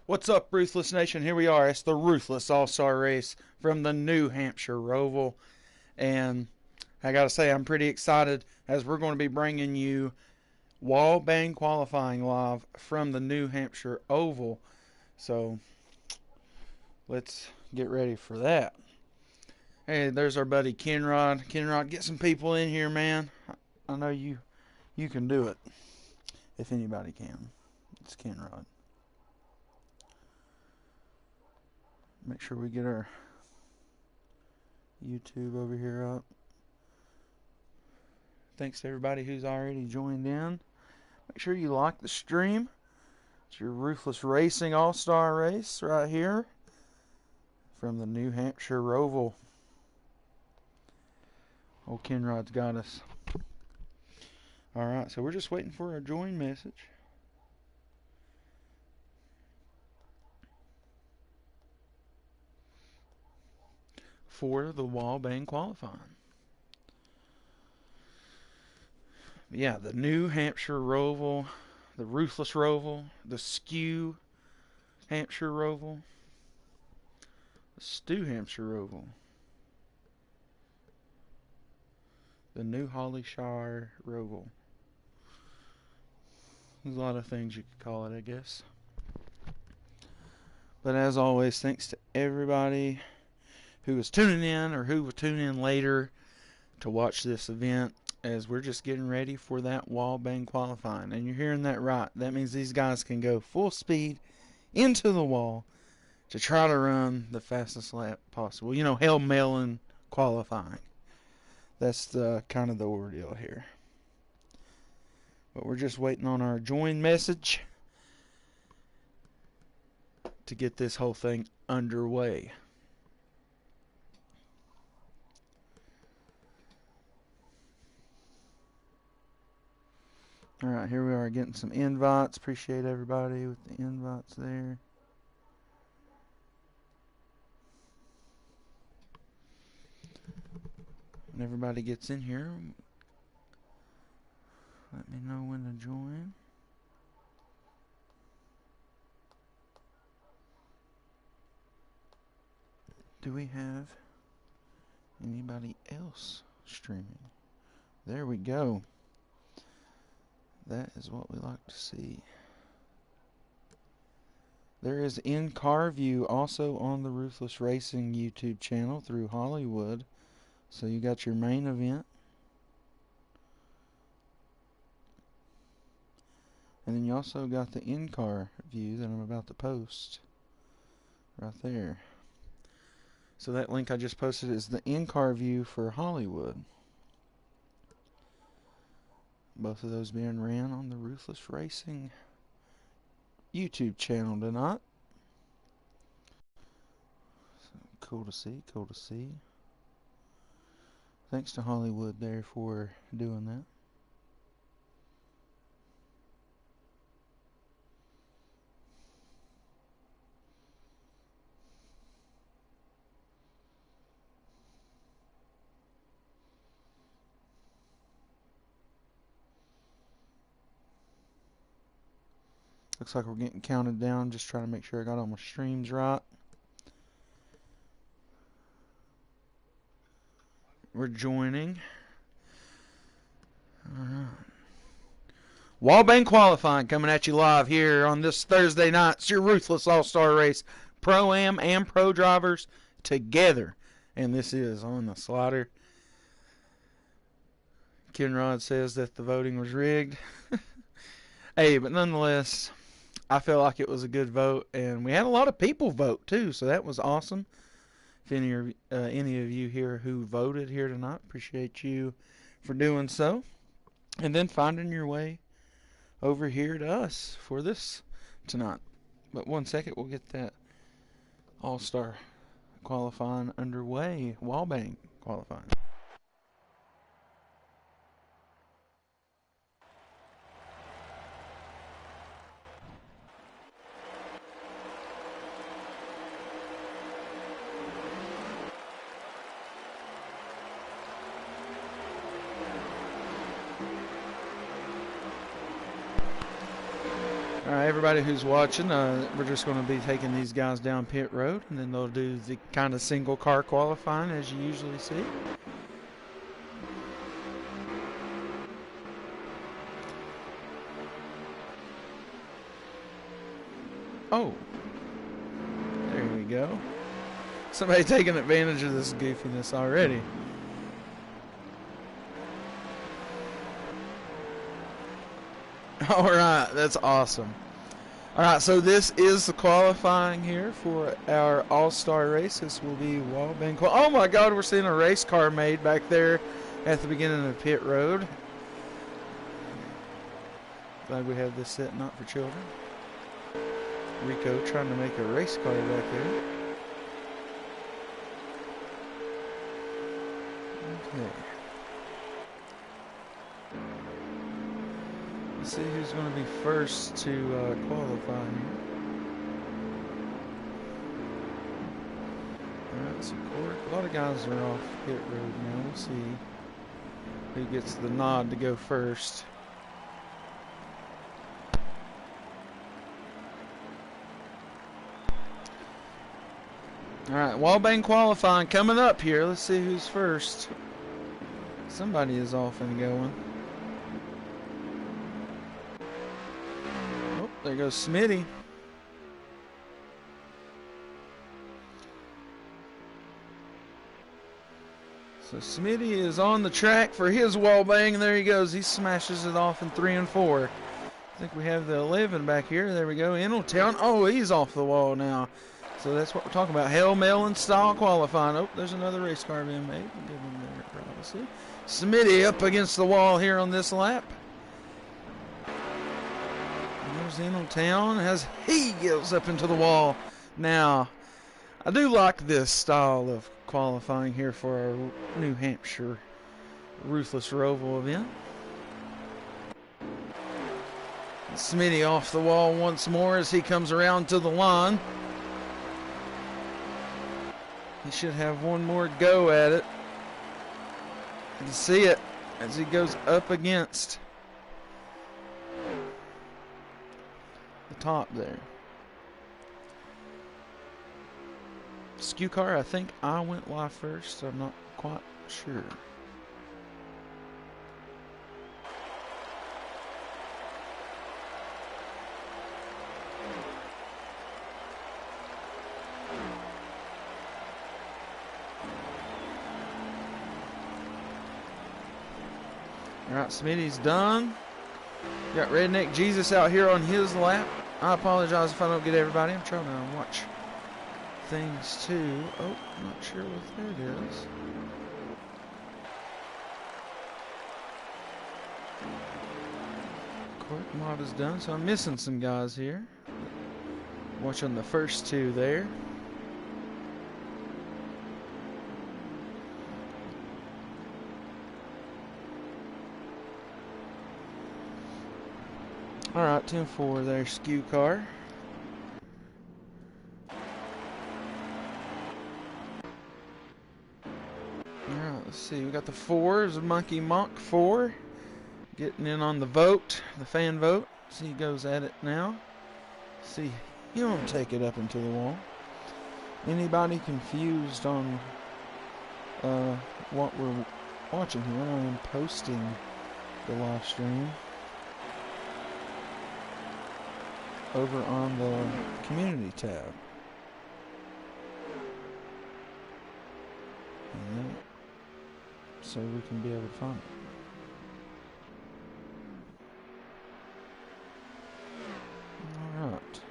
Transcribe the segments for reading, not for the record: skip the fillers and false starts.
What's up, Ruthless Nation? Here we are. It's the Ruthless All-Star Race from the New Hampshire Roval. And I got to say, I'm pretty excited as we're going to be bringing you wall bang qualifying live from the New Hampshire Oval. So let's get ready for that. Hey, there's our buddy Kenrod. Kenrod, get some people in here, man. I know you can do it. If anybody can. It's Kenrod. Make sure we get our YouTube over here up. Thanks to everybody who's already joined in. Make sure you like the stream. It's your Ruthless Racing All-Star Race right here from the New Hampshire Roval. Old Kenrod's got us. Alright, so we're just waiting for a join message. For the wall bang qualifying. Yeah, the New Hampshire Roval, the Ruthless Roval, the Skew Hampshire Roval, the Stew Hampshire Roval, the New Hollyshire Roval. There's a lot of things you could call it, I guess. But as always, thanks to everybody who was tuning in or who will tune in later to watch this event, as we're just getting ready for that wall bang qualifying. And you're hearing that right. That means these guys can go full speed into the wall to try to run the fastest lap possible. You know, Hail Melon qualifying. That's the kind of the ordeal here. But we're just waiting on our join message to get this whole thing underway. Alright, here we are getting some invites. Appreciate everybody with the invites there. When everybody gets in here, let me know when to join. Do we have anybody else streaming? There we go. That is what we like to see. There is in-car view also on the Ruthless Racing YouTube channel through Hollywood. So you got your main event. And then you also got the in-car view that I'm about to post right there. So that link I just posted is the in-car view for Hollywood. Both of those being ran on the Ruthless Racing YouTube channel tonight. So cool to see, cool to see. Thanks to Hollywood there for doing that. Looks like we're getting counted down. Just trying to make sure I got all my streams right. We're joining. Alright. Wall bang qualifying coming at you live here on this Thursday night. It's your Ruthless All-Star Race. Pro-Am and Pro drivers together. And this is on the slider. Kenrod says that the voting was rigged. Hey, but nonetheless, I feel like it was a good vote, and we had a lot of people vote too, so that was awesome. If any of you here who voted here tonight, appreciate you for doing so, and then finding your way over here to us for this tonight. But 1 second, we'll get that All-Star qualifying underway, wall bang qualifying. All right, everybody who's watching, we're just going to be taking these guys down pit road, and then they'll do the kind of single car qualifying as you usually see. Oh, there we go. Somebody taking advantage of this goofiness already. All right, that's awesome. All right, so this is the qualifying here for our all-star race. This will be Wallbang. Oh my God, we're seeing a race car made back there at the beginning of pit road. Glad we have this set not for children. Rico trying to make a race car back there. Okay. Let's see who's going to be first to qualify here. Alright, so a lot of guys are off pit road now. We'll see who gets the nod to go first. Alright, Wallbang qualifying coming up here. Let's see who's first. Somebody is off and going. Oh, there goes Smitty. So Smitty is on the track for his Wallbang, and there he goes. He smashes it off in 3 and 4. I think we have the 11 back here. There we go. Eneltown. Oh, he's off the wall now. So that's what we're talking about. Hail Melon style qualifying. Oh, there's another race car being made. Give him there, probably. Smitty up against the wall here on this lap. And there's Eneltown as he goes up into the wall. Now, I do like this style of qualifying here for our New Hampshire Ruthless Roval event. Smitty off the wall once more as he comes around to the line. He should have one more go at it. You can see it as he goes up against the top there. Skew car, I think I went live first. I'm not quite sure. Alright, Smitty's done. Got Redneck Jesus out here on his lap. I apologize if I don't get everybody. I'm trying to watch things too. Oh, not sure what that is. Court mod is done, so I'm missing some guys here. Watching the first two there. Alright, 10-4 there, Skew car. Alright, let's see. We got the 4 is Monkey Monk 4. Getting in on the vote, the fan vote. See, he goes at it now. See, he won't take it up into the wall. Anybody confused on what we're watching here? I am posting the live stream over on the community tab. And then, so we can be able to find it. Alright.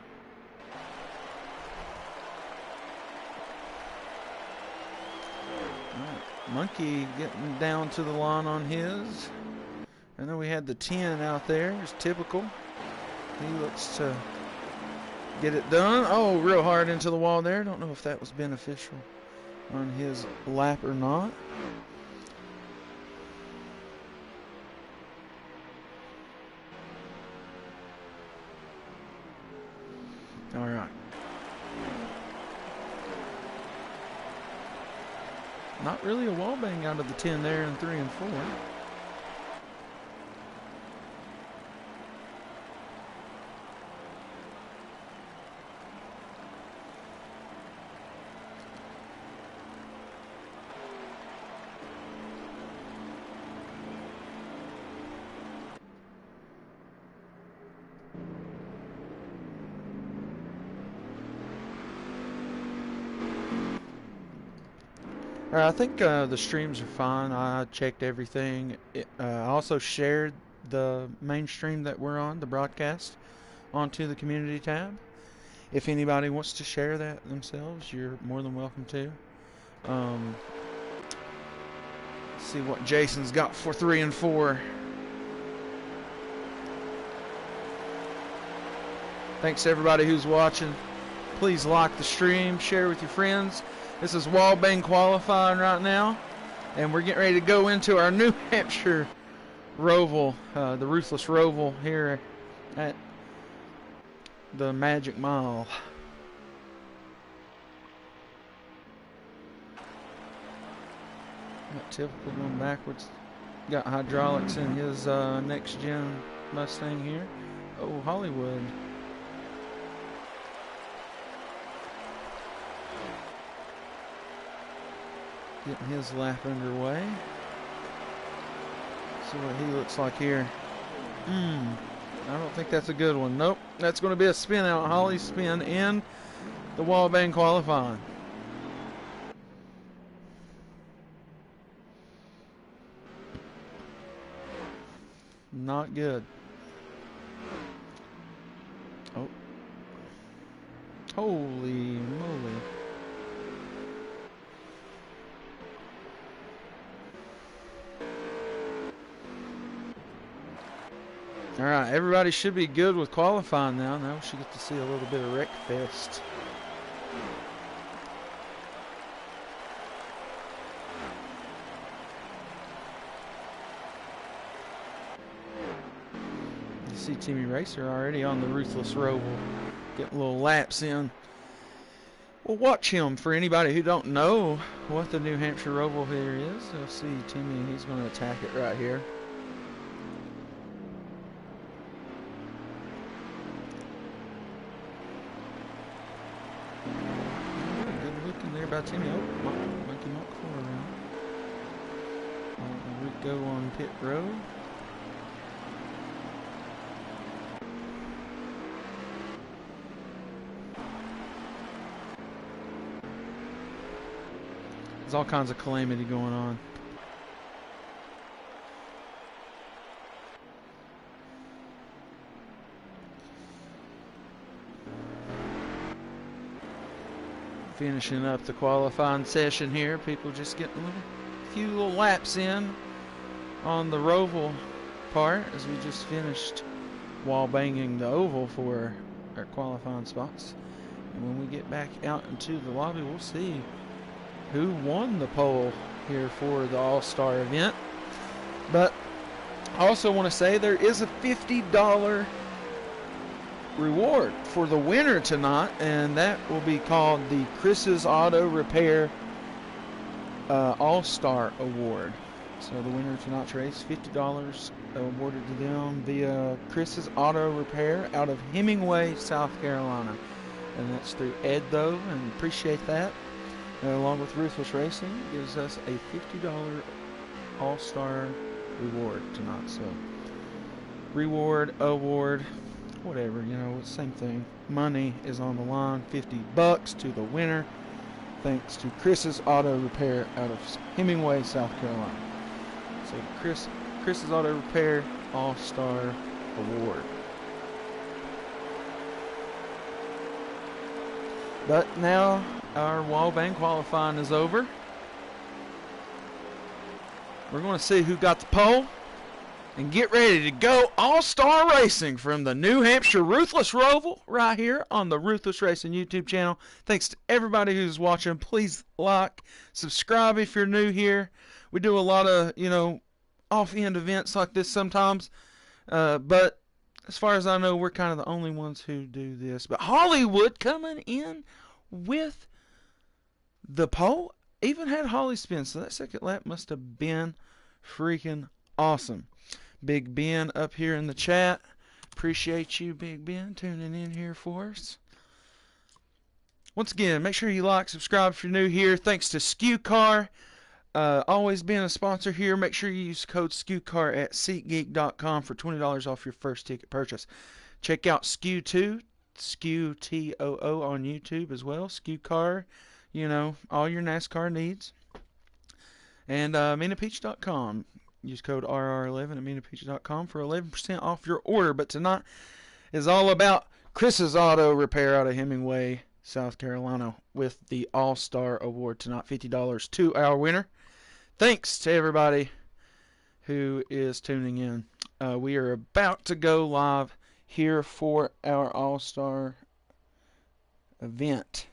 Monkey getting down to the line on his. And then we had the 10 out there. It's typical. He looks to get it done. Oh, real hard into the wall there. Don't know if that was beneficial on his lap or not. All right. Not really a wall bang out of the 10 there in 3 and 4. I think the streams are fine. I checked everything. I also shared the main stream that we're on, the broadcast, onto the community tab. If anybody wants to share that themselves, you're more than welcome to. See what Jason's got for 3 and 4. Thanks to everybody who's watching. Please like the stream, share with your friends. This is Wallbang qualifying right now, and we're getting ready to go into our New Hampshire Roval, the Ruthless Roval here at the Magic Mile. Got typical going backwards. Got hydraulics in his next gen Mustang here. Oh, Hollywood. Getting his lap underway. See what he looks like here. I don't think that's a good one. Nope, that's going to be a spin out. Holly's spin in the Wallbang qualifying. Not good. Oh. Holy moly. All right, everybody should be good with qualifying now. Now we should get to see a little bit of wreck fest. You see Timmy Racer already on the Ruthless Roval, getting little laps in. Well, watch him. For anybody who don't know what the New Hampshire Roval here is, you'll see Timmy, he's going to attack it right here. About Timmy. Oh, Monkey Monk 4 around. Rico on pit road. There's all kinds of calamity going on. Finishing up the qualifying session here. People just getting a few little laps in on the Roval part as we just finished wall banging the oval for our qualifying spots. And when we get back out into the lobby, we'll see who won the pole here for the All-Star event. But I also want to say there is a $50 reward for the winner tonight, and that will be called the Chris's Auto Repair All-Star Award. So the winner of tonight's race, $50 awarded to them via Chris's Auto Repair out of Hemingway, South Carolina. And that's through Ed, though, and appreciate that. Along with Ruthless Racing, gives us a $50 All-Star reward tonight. So reward, award, whatever, you know, same thing. Money is on the line, $50 to the winner, thanks to Chris's Auto Repair out of Hemingway, South Carolina. So Chris's Auto Repair All-Star Award. But now our Wallbang qualifying is over. We're going to see who got the pole and get ready to go All-Star Racing from the New Hampshire Ruthless Roval right here on the Ruthless Racing YouTube channel. Thanks to everybody who's watching. Please like, subscribe if you're new here. We do a lot of, you know, off-end events like this sometimes. But as far as I know, we're kind of the only ones who do this. But Hollywood coming in with the pole. Even had Holly spin, so that second lap must have been freaking awesome. Big Ben up here in the chat. Appreciate you, Big Ben, tuning in here for us. Once again, make sure you like, subscribe if you're new here. Thanks to SKU Car. Always being a sponsor here. Make sure you use code SKUCAR at SeatGeek.com for $20 off your first ticket purchase. Check out SKU2, SKU TOO on YouTube as well. SKU Car, you know, all your NASCAR needs. And minapeach.com. Use code RR11 at minapeach.com for 11% off your order. But tonight is all about Chris's Auto Repair out of Hemingway, South Carolina, with the All-Star Award tonight. $50 to our winner. Thanks to everybody who is tuning in. We are about to go live here for our All-Star event.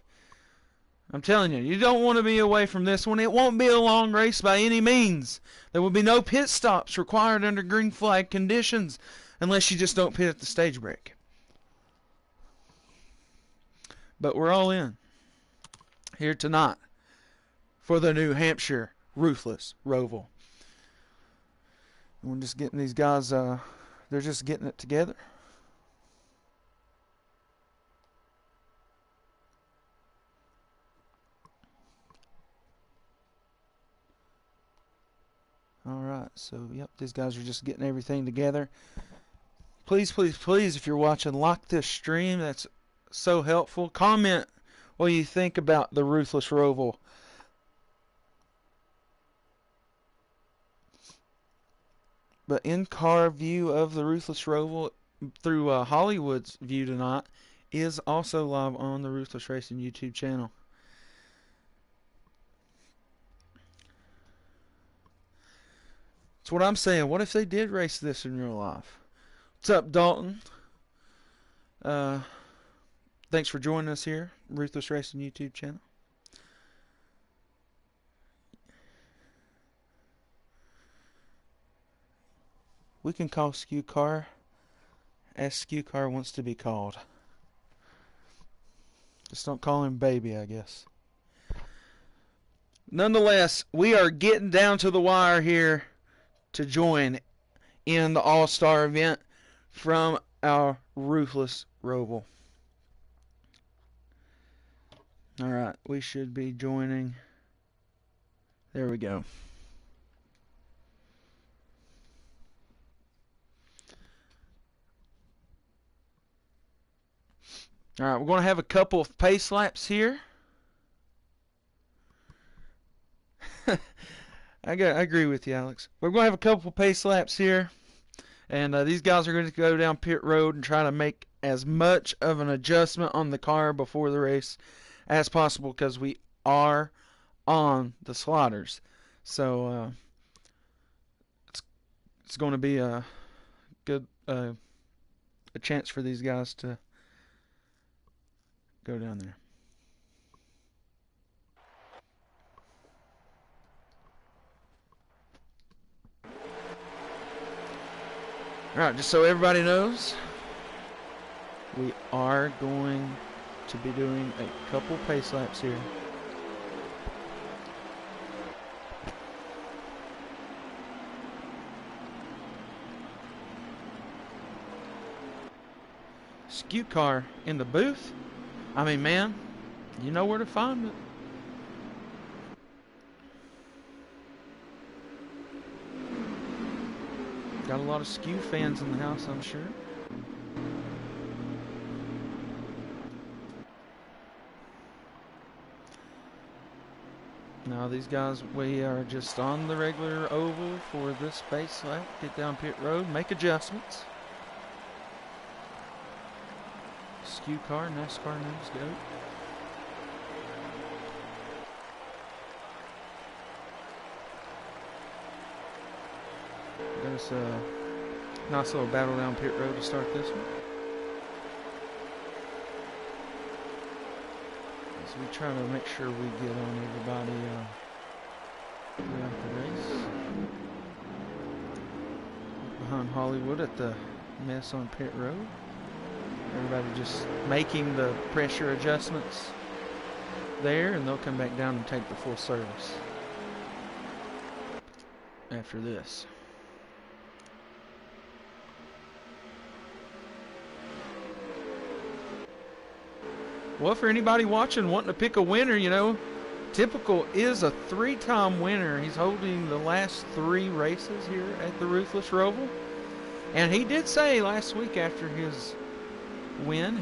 I'm telling you, you don't want to be away from this one. It won't be a long race by any means. There will be no pit stops required under green flag conditions unless you just don't pit at the stage break. But we're all in here tonight for the New Hampshire Ruthless Roval. We're just getting these guys, they're just getting it together. Alright, so yep, these guys are just getting everything together. Please, please, please, if you're watching, like this stream. That's so helpful. Comment what you think about the Ruthless Roval. But in-car view of the Ruthless Roval through Hollywood's view tonight is also live on the Ruthless Racing YouTube channel. That's what I'm saying. What if they did race this in real life? What's up, Dalton? Thanks for joining us here, Ruthless Racing YouTube channel. We can call Skew Car as Skew Car wants to be called. Just don't call him baby, I guess. Nonetheless, we are getting down to the wire here to join in the All-Star event from our Ruthless Roval. Alright, we should be joining. There we go. Alright, we're going to have a couple of pace laps here. I agree with you, Alex. We're going to have a couple of pace laps here. And these guys are going to go down pit road and try to make as much of an adjustment on the car before the race as possible, because we are on the sliders. So it's going to be a good a chance for these guys to go down there. Alright, just so everybody knows, we are going to be doing a couple pace laps here. Skew Car in the booth. I mean, man, you know where to find it. Got a lot of Skew fans in the house, I'm sure. Now these guys, we are just on the regular oval for this base lap. Get down pit road, make adjustments. Skew Car, NASCAR news, go. There's a nice little battle down pit road to start this one. As we try to make sure we get on everybody throughout the race. Behind Hollywood at the mess on pit road. Everybody just making the pressure adjustments there, and they'll come back down and take the full service after this. Well, for anybody watching wanting to pick a winner, you know, Typical is a 3-time winner. He's holding the last 3 races here at the Ruthless Roval. And he did say last week after his win,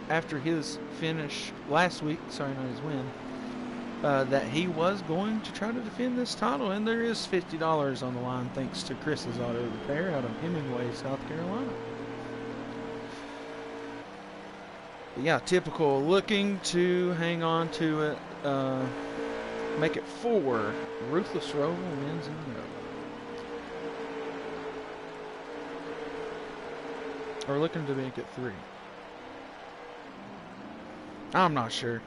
after his finish last week, sorry, not his win, that he was going to try to defend this title, and there is $50 on the line thanks to Chris's Auto Repair out of Hemingway, South Carolina. But yeah, Typical looking to hang on to it, make it 4. Ruthless Roval wins in a row. Or looking to make it 3. I'm not sure.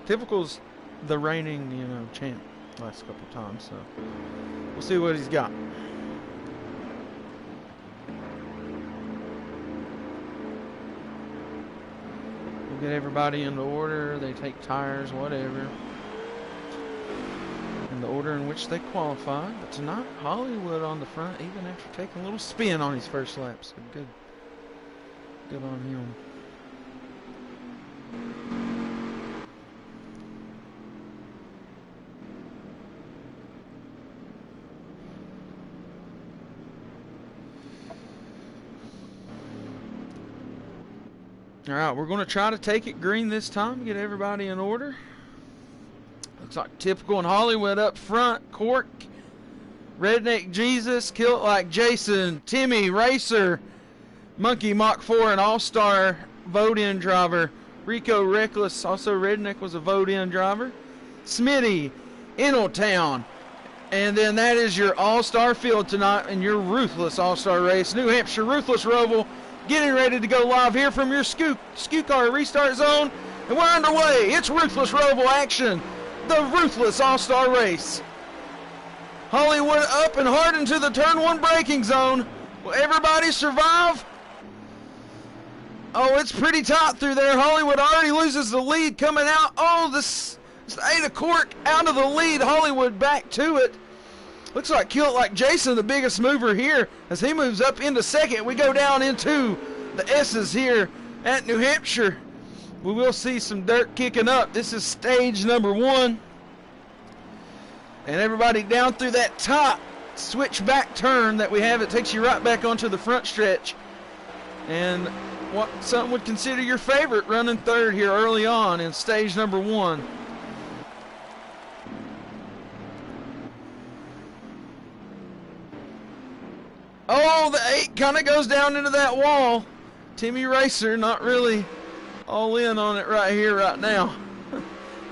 Typical's the reigning, champ last couple times, so we'll see what he's got. We'll get everybody into order. They take tires, whatever, in the order in which they qualified. But tonight, Hollywood on the front, even after taking a little spin on his first lap. So good on him. All right, we're going to try to take it green this time, get everybody in order. Looks like Typical and Hollywood up front. Cork, Redneck Jesus, Kill It Like Jason, Timmy, Racer, Monkey Mach 4, an all-star vote-in driver. Rico Reckless, also Redneck, was a vote-in driver. Smitty, Eneltown. And then that is your all-star field tonight in your Ruthless all-star race. New Hampshire Ruthless Roval getting ready to go live here from your SKU car restart zone. And we're underway. It's Ruthless Roval action. The Ruthless all-star race. Hollywood up and hard into the turn 1 braking zone. Will everybody survive? Oh, it's pretty tight through there. Hollywood already loses the lead coming out. Oh, this Ada Cork out of the lead. Hollywood back to it. Looks like Kill It Like Jason, the biggest mover here, as he moves up into second. We go down into the S's here at New Hampshire. We will see some dirt kicking up. This is stage number 1. And everybody down through that top switchback turn that we have. It takes you right back onto the front stretch. And what some would consider your favorite running third here early on in stage number 1. Oh, the 8 kind of goes down into that wall. Timmy Racer not really all in on it right here, right now.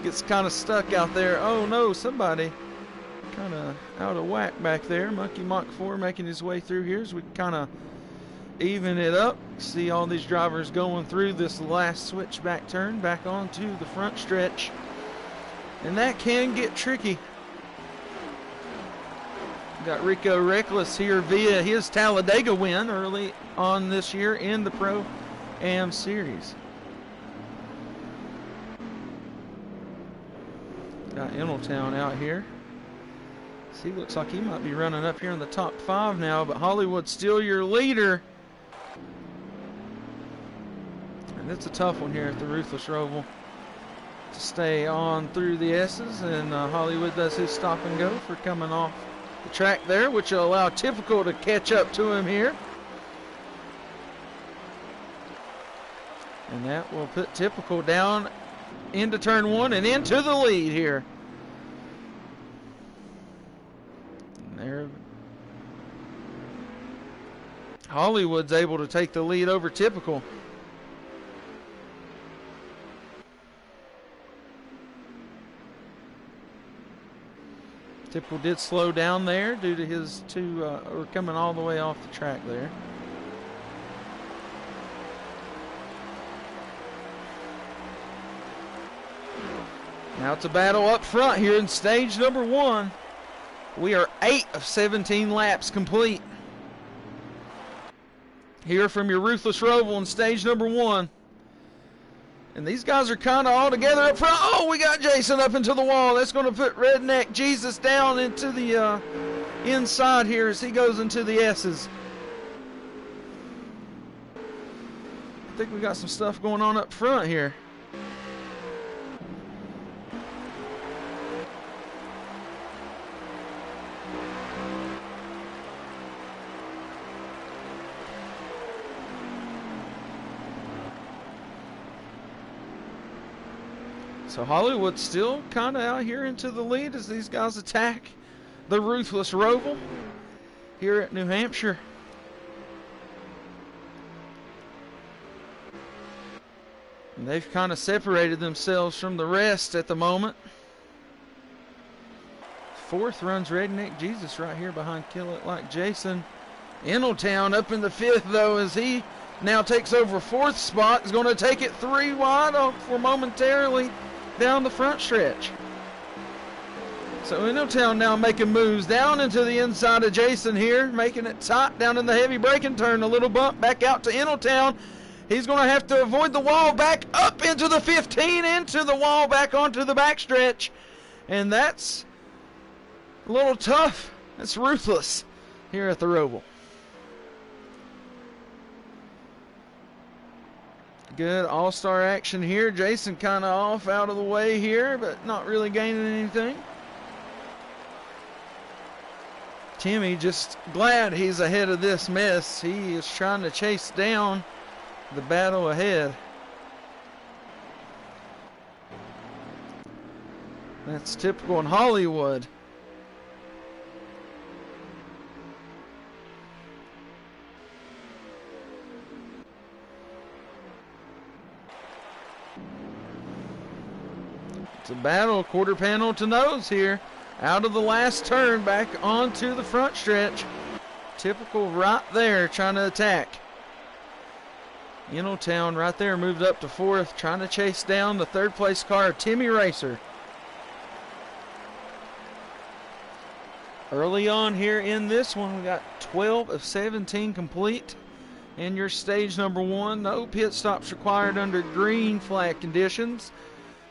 Gets kind of stuck out there. Oh no, somebody kind of out of whack back there. Monkey Mach 4 making his way through here as we kind of even it up. See all these drivers going through this last switchback turn back onto the front stretch. And that can get tricky. Got Rico Reckless here via his Talladega win early on this year in the Pro-Am Series. Got Eneltown out here. See, looks like he might be running up here in the top 5 now, but Hollywood's still your leader. And it's a tough one here at the Ruthless Roval to stay on through the S's, and Hollywood does his stop and go for coming off the track there, which will allow Typical to catch up to him here. And that will put Typical down into turn 1 and into the lead here. And there, Hollywood's able to take the lead over Typical. Typical did slow down there due to his or coming all the way off the track there. Now it's a battle up front here in stage number 1. We are 8 of 17 laps complete. Here from your Ruthless Roval in stage number 1. And these guys are kind of all together up front. Oh, we got Jason up into the wall. That's going to put Redneck Jesus down into the inside here as he goes into the S's. I think we got some stuff going on up front here. So Hollywood's still kind of out here into the lead as these guys attack the Ruthless Roval here at New Hampshire. And they've kind of separated themselves from the rest at the moment. Fourth runs Redneck Jesus right here behind Kill It Like Jason. Eneltown up in the fifth, though, as he now takes over fourth spot. Is going to take it 3 wide for momentarily down the front stretch. So Eneltown now making moves down into the inside of Jason here, making it tight down in the heavy braking turn. A little bump back out to Eneltown. He's going to have to avoid the wall, back up into the 15, into the wall, back onto the backstretch. And that's a little tough. It's Ruthless here at the Roval. Good all-star action here. Jason kind of off out of the way here, but not really gaining anything. Timmy just glad he's ahead of this mess. He is trying to chase down the battle ahead. That's typical in Hollywood. It's a battle, quarter panel to nose here. Out of the last turn, back onto the front stretch. Typical right there, trying to attack. Eneltown right there moved up to fourth, trying to chase down the third place car, Timmy Racer. Early on here in this one, we got 12 of 17 complete. In your stage number 1, no pit stops required under green flag conditions,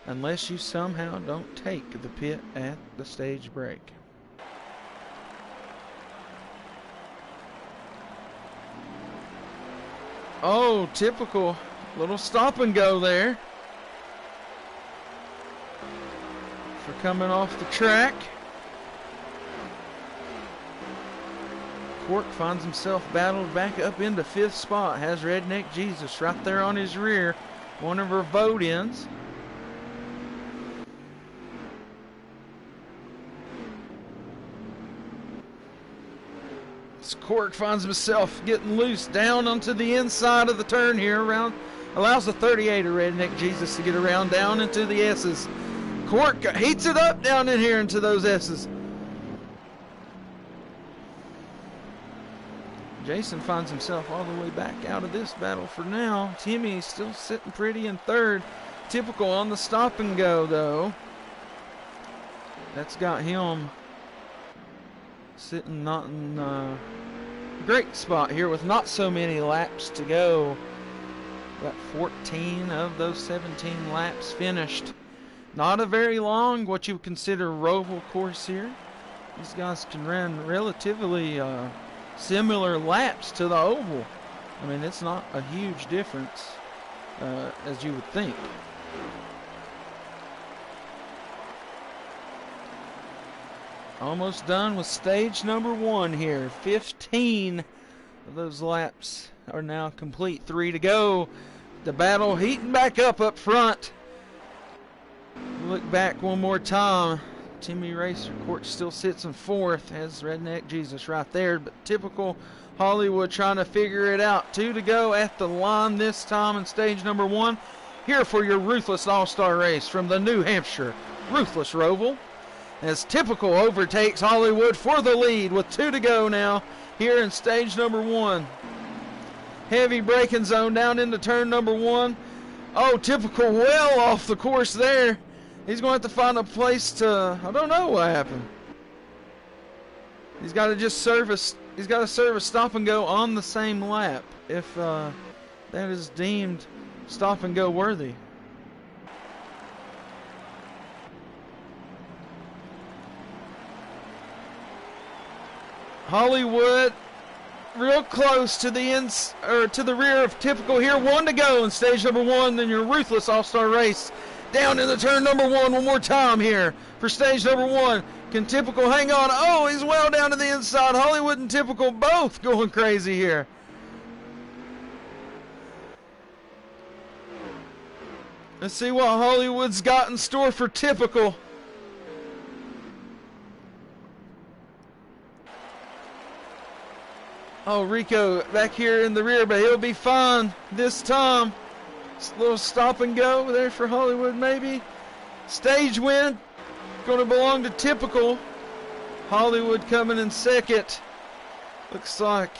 unless you somehow don't take the pit at the stage break. Oh, typical little stop and go there for coming off the track. Cork finds himself battled back up into 5th spot. Has Redneck Jesus right there on his rear. One of her vote-ins. Cork finds himself getting loose down onto the inside of the turn here. Around, allows the 38 of Redneck Jesus to get around down into the S's. Cork heats it up down in here into those S's. Jason finds himself all the way back out of this battle for now. Timmy still sitting pretty in third. Typical on the stop and go, though. That's got him sitting not in a great spot here with not so many laps to go. Got 14 of those 17 laps finished. Not a very long, what you would consider, Roval course here. These guys can run relatively similar laps to the oval. I mean, it's not a huge difference as you would think. Almost done with stage number 1 here. 15 of those laps are now complete. 3 to go. The battle heating back up front. Look back one more time. Timmy Racer Court still sits in 4th. Has Redneck Jesus right there. But typical Hollywood trying to figure it out. 2 to go at the line this time in stage number 1. Here for your Ruthless All-Star race from the New Hampshire Ruthless Roval. As typical overtakes Hollywood for the lead with 2 to go now here in stage number 1. Heavy braking zone down into turn number 1. Oh, typical well off the course there. He's going to have to find a place to, I don't know what happened. He's got to just serve a stop and go on the same lap if that is deemed stop and go worthy. Hollywood real close to the rear of typical here. 1 to go in stage number 1. Then your Ruthless All-Star race down in the turn number 1 one more time here for stage number 1. Can typical hang on? Oh, he's well down to the inside. Hollywood and typical both going crazy here. Let's see what Hollywood's got in store for Typical. Oh, Rico back here in the rear, but he'll be fine this time. Just a little stop and go there for Hollywood, maybe. Stage win. Going to belong to Typical. Hollywood coming in second. Looks like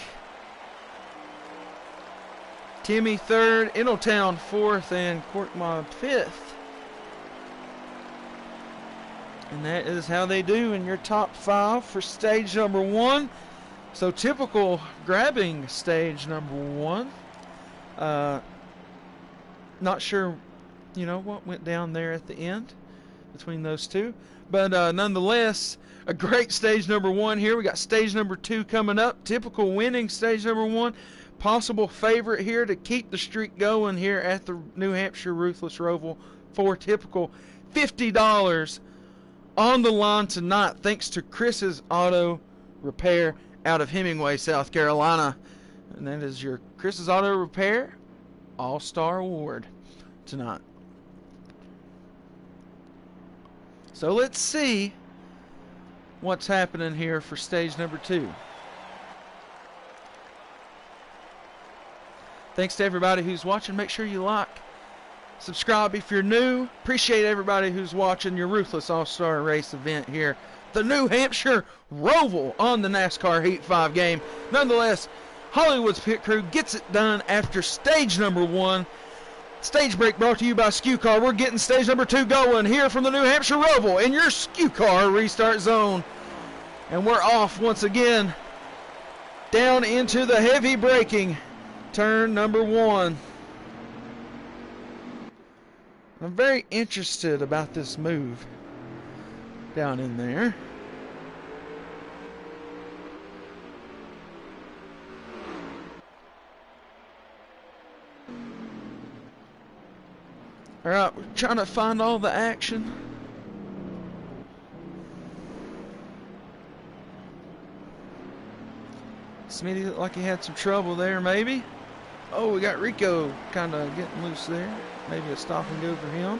Timmy third, Innotown fourth, and Corkmob fifth. And that is how they do in your top 5 for stage number 1. So Typical grabbing stage number 1. Not sure, what went down there at the end between those two. But nonetheless, a great stage number 1 here. We got stage number 2 coming up. Typical winning stage number 1. Possible favorite here to keep the streak going here at the New Hampshire Ruthless Roval for Typical. $50 on the line tonight thanks to Chris's Auto Repair out of Hemingway, South Carolina. And that is your Chris's Auto Repair All-Star Award tonight. So let's see what's happening here for stage number 2. Thanks to everybody who's watching. Make sure you like, subscribe if you're new. Appreciate everybody who's watching your Ruthless All-Star Race event here. The New Hampshire Roval on the NASCAR Heat 5 game. Nonetheless, Hollywood's pit crew gets it done after stage number 1. Stage break brought to you by SKU Car. We're getting stage number 2 going here from the New Hampshire Roval in your SKU Car restart zone. And we're off once again down into the heavy braking turn number 1. I'm very interested about this move down in there. All right, we're trying to find all the action. Smitty looked like he had some trouble there, maybe. Oh, we got Rico kind of getting loose there. Maybe a stop and go for him.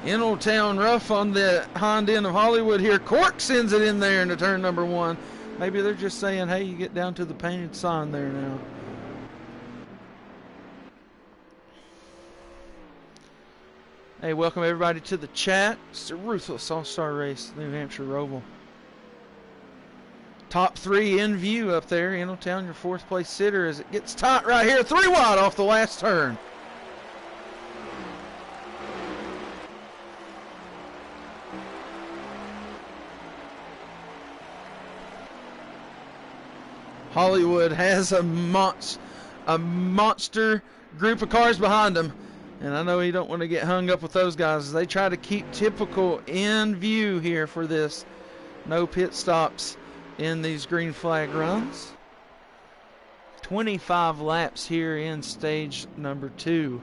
Innotown rough on the hind end of Hollywood here. Cork sends it in there into turn number 1. Maybe they're just saying, hey, you get down to the painted sign there now. Hey, welcome everybody to the chat. It's the Ruthless All-Star Race, New Hampshire Roval. Top 3 in view up there. Innotown, your 4th place sitter as it gets tight right here. 3 wide off the last turn. Hollywood has a monster group of cars behind them. And I know you don't want to get hung up with those guys. They try to keep Typical in view here for this. No pit stops in these green flag runs. 25 laps here in stage number 2.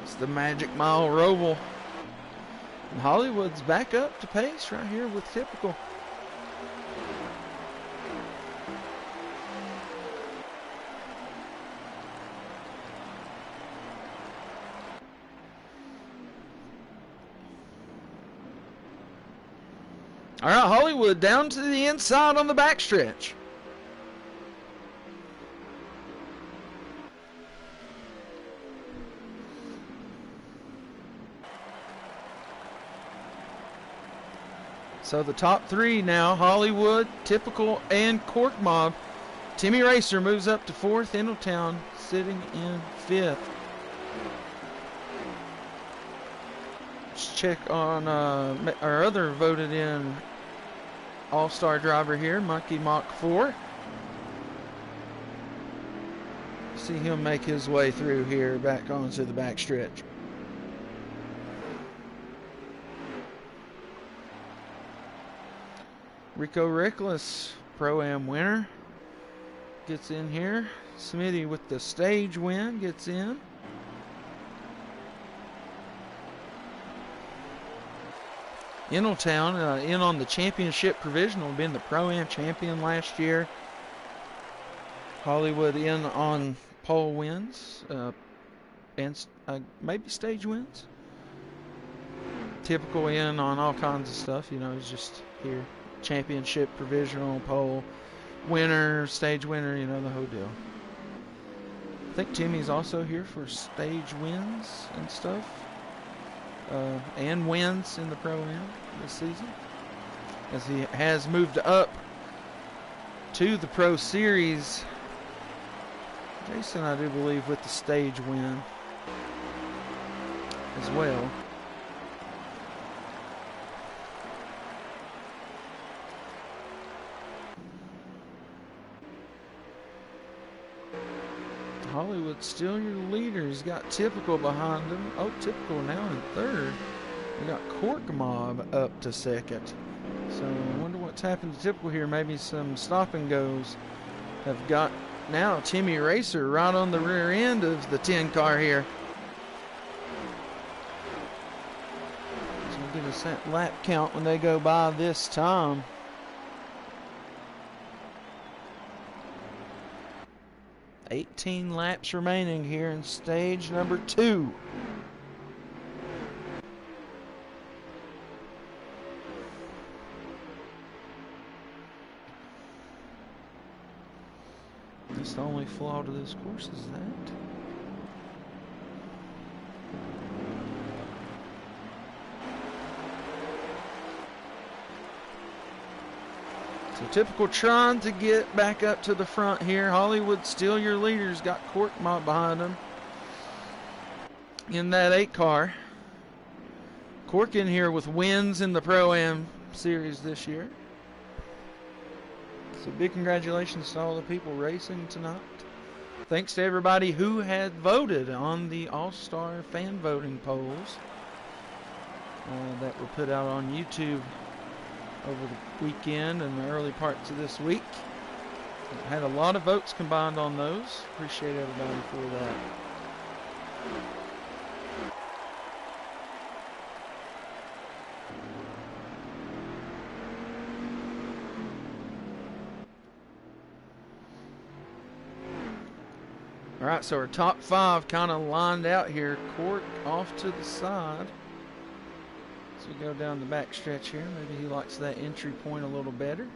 It's the Magic Mile Roval. And Hollywood's back up to pace right here with Typical. All right, Hollywood down to the inside on the backstretch. So the top 3 now, Hollywood, Typical, and Corkmob. Timmy Racer moves up to 4th, Innotown sitting in 5th. Let's check on our other voted in all-star driver here, Monkey Mach 4. See him make his way through here back onto the backstretch. Rico Ruthless, Pro-Am winner, gets in here. Smitty with the stage win gets in. Innotown in on the championship provisional, being the Pro-Am champion last year. Hollywood in on pole wins and maybe stage wins. Typical in on all kinds of stuff, you know, he's just here. Championship, provisional, pole, winner, stage winner, you know, the whole deal. I think Timmy's also here for stage wins and stuff. And wins in the Pro-Am this season, as he has moved up to the Pro Series. Jason, I do believe, with the stage win as well. Hollywood still your leader. He's got Typical behind him. Oh, Typical now in third. We got Cork Mob up to second. So I wonder what's happened to Typical here. Maybe some stop and goes have got now Timmy Racer right on the rear end of the 10 car here. So we'll give us that lap count when they go by this time. $18 laps remaining here in stage number 2. That's the only flaw to this course is that. So Typical trying to get back up to the front here. Hollywood still your leaders. Got Cork Mob behind him in that 8 car. Cork in here with wins in the Pro-Am series this year. So big congratulations to all the people racing tonight. Thanks to everybody who had voted on the All-Star fan voting polls that were put out on YouTube over the weekend and the early parts of this week. Had a lot of votes combined on those. Appreciate everybody for that. All right, so our top 5 kind of lined out here. Cork off to the side. As we go down the back stretch here, maybe he likes that entry point a little better.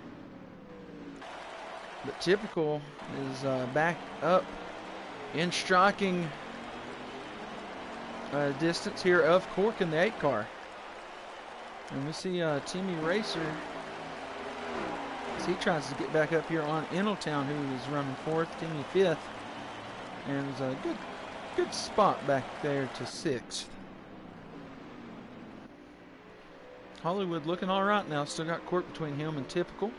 But Typical is back up in striking distance here of Cork in the 8 car. And we see Timmy Racer as he tries to get back up here on Eneltown, who is running 4th, Timmy 5th. And it's a good spot back there to 6th. Hollywood looking all right now. Still got Cork between him and Typical.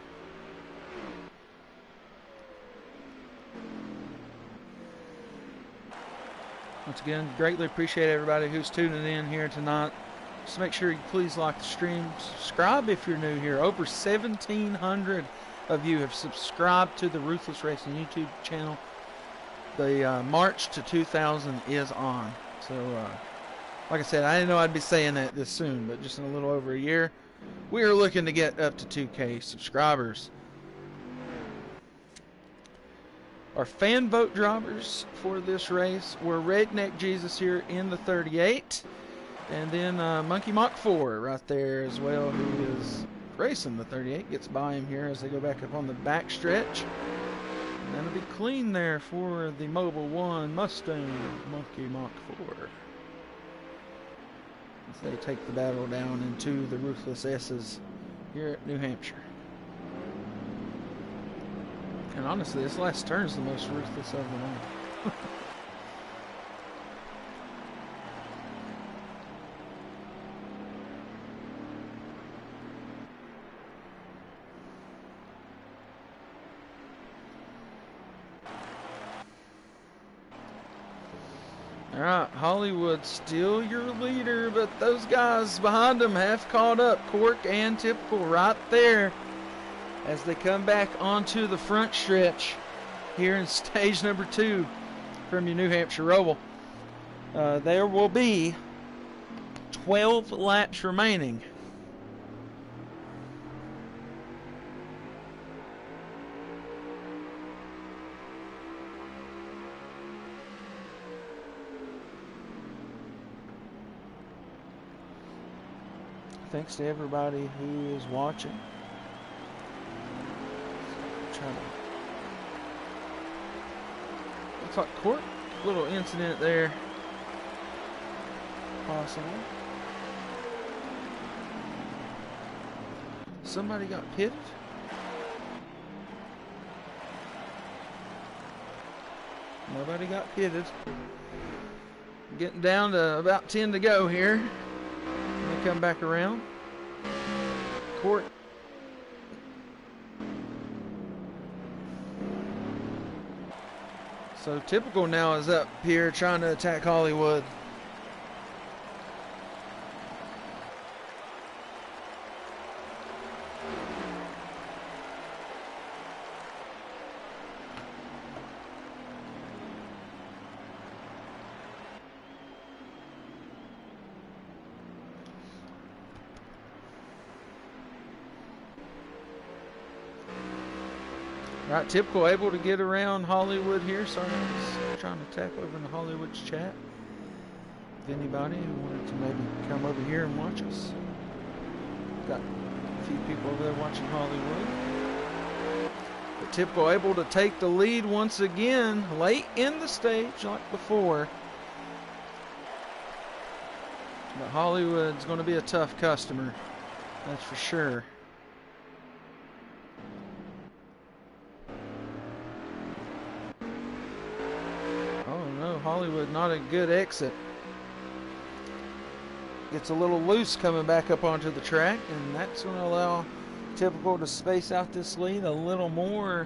Once again, greatly appreciate everybody who's tuning in here tonight. Just make sure you please like the stream. Subscribe if you're new here. Over 1,700 of you have subscribed to the Ruthless Racing YouTube channel. The March to 2,000 is on. So, like I said, I didn't know I'd be saying that this soon, but just in a little over a year, we are looking to get up to 2K subscribers. Our fan vote drivers for this race were Redneck Jesus here in the 38, and then Monkey Mach 4 right there as well, who is racing the 38. Gets by him here as they go back up on the back stretch. And that'll be clean there for the Mobile 1 Mustang Monkey Mach 4. As they take the battle down into the Ruthless S's here at New Hampshire. And honestly, this last turn is the most ruthless of them all. All right, Hollywood still your leader, but those guys behind them have caught up. Cork and Typical right there as they come back onto the front stretch here in stage number 2 from your New Hampshire Roval. There will be 12 laps remaining. Thanks to everybody who is watching. Looks like court. Little incident there. Possible. Somebody got pitted. Nobody got pitted. Getting down to about 10 to go here. And they come back around. Court. So Typical now is up here trying to attack Hollywood. Right, Typical able to get around Hollywood here. Sorry, I was trying to tap over in the Hollywood's chat. If anybody who wanted to maybe come over here and watch us. Got a few people over there watching Hollywood. But Typical able to take the lead once again, late in the stage like before. But Hollywood's going to be a tough customer, that's for sure. Hollywood, not a good exit. Gets a little loose coming back up onto the track, and that's going to allow Typical to space out this lead a little more.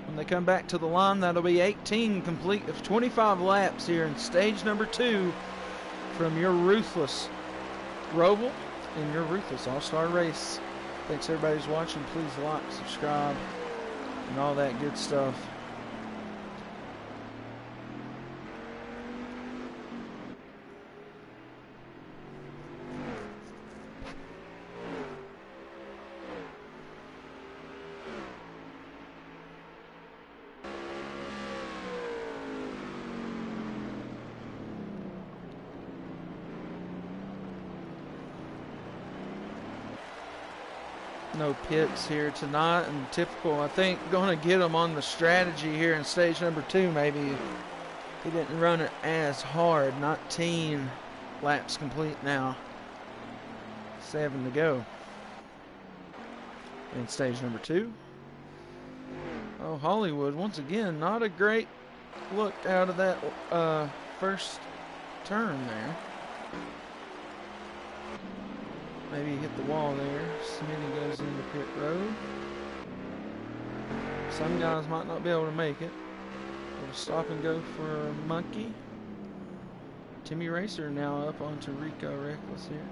When they come back to the line, that'll be 18 complete of 25 laps here in stage number 2 from your Ruthless Roval and your Ruthless All-Star Race. Thanks everybody who's watching. Please like, subscribe, and all that good stuff. No pits here tonight, and Typical, I think, going to get them on the strategy here in stage number 2. Maybe he didn't run it as hard. 19 laps complete now. 7 to go in stage number 2. Oh, Hollywood once again, not a great look out of that first turn there. Maybe hit the wall there. Smitty goes into pit road. Some guys might not be able to make it. We'll stop and go for a Monkey. Timmy Racer now up onto Rico Reckless here.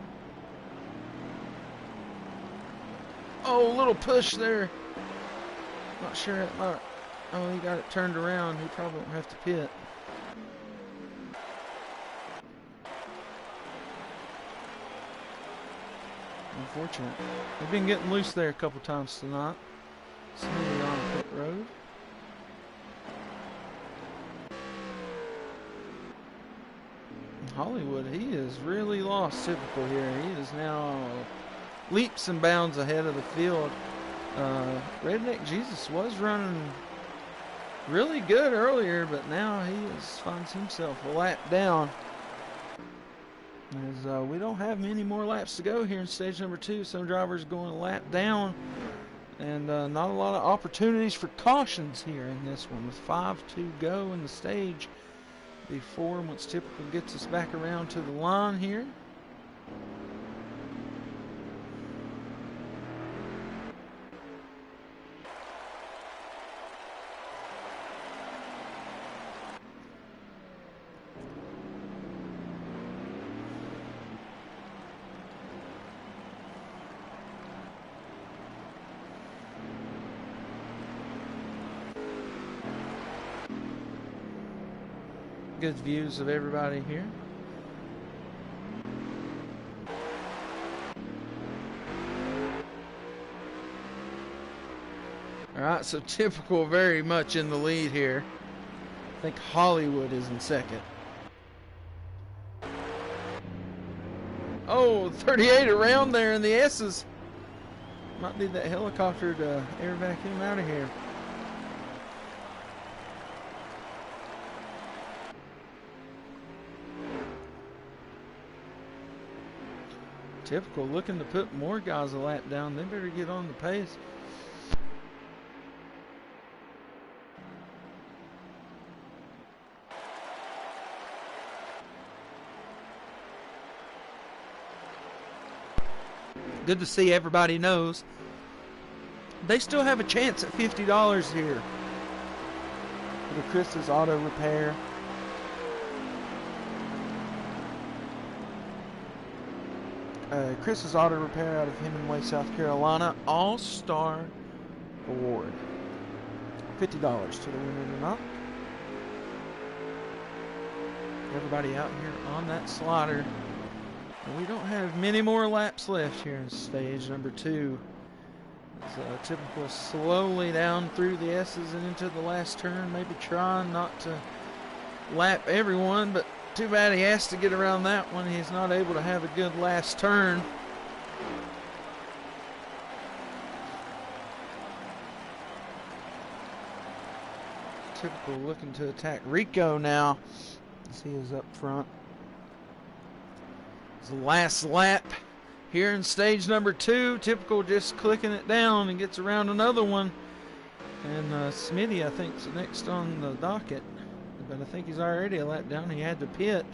Oh, little push there. Not sure it might. Oh, he got it turned around. He probably won't have to pit. Unfortunate. They've been getting loose there a couple times tonight. Smitty on pit road. And Hollywood, he has really lost Typical here. He is now leaps and bounds ahead of the field. Redneck Jesus was running really good earlier, but now he finds himself a lap down. As we don't have many more laps to go here in stage number 2. Some drivers going a lap down, and not a lot of opportunities for cautions here in this one, with 5 to go in the stage before, once Typical gets us back around to the line here. Good views of everybody here. Alright, so Typical very much in the lead here. I think Hollywood is in second. Oh, Oh, 38 around there in the S's. Might need that helicopter to air vac him out of here. Typical looking to put more guys a lap down. They better get on the pace. Good to see everybody knows they still have a chance at $50 here for the Chris's Auto Repair. Chris's Auto Repair out of Hemingway, South Carolina. All-Star Award. $50 to the winner tonight. Everybody out here on that slider. And we don't have many more laps left here in stage number 2. It's typical slowly down through the S's and into the last turn. Maybe trying not to lap everyone, but too bad he has to get around that one. He's not able to have a good last turn. Typical looking to attack Rico now as he is up front. It's the last lap here in stage number 2. Typical just clicking it down and gets around another one. And Smitty, I think, is next on the docket. But I think he's already a lap down. He had to pit.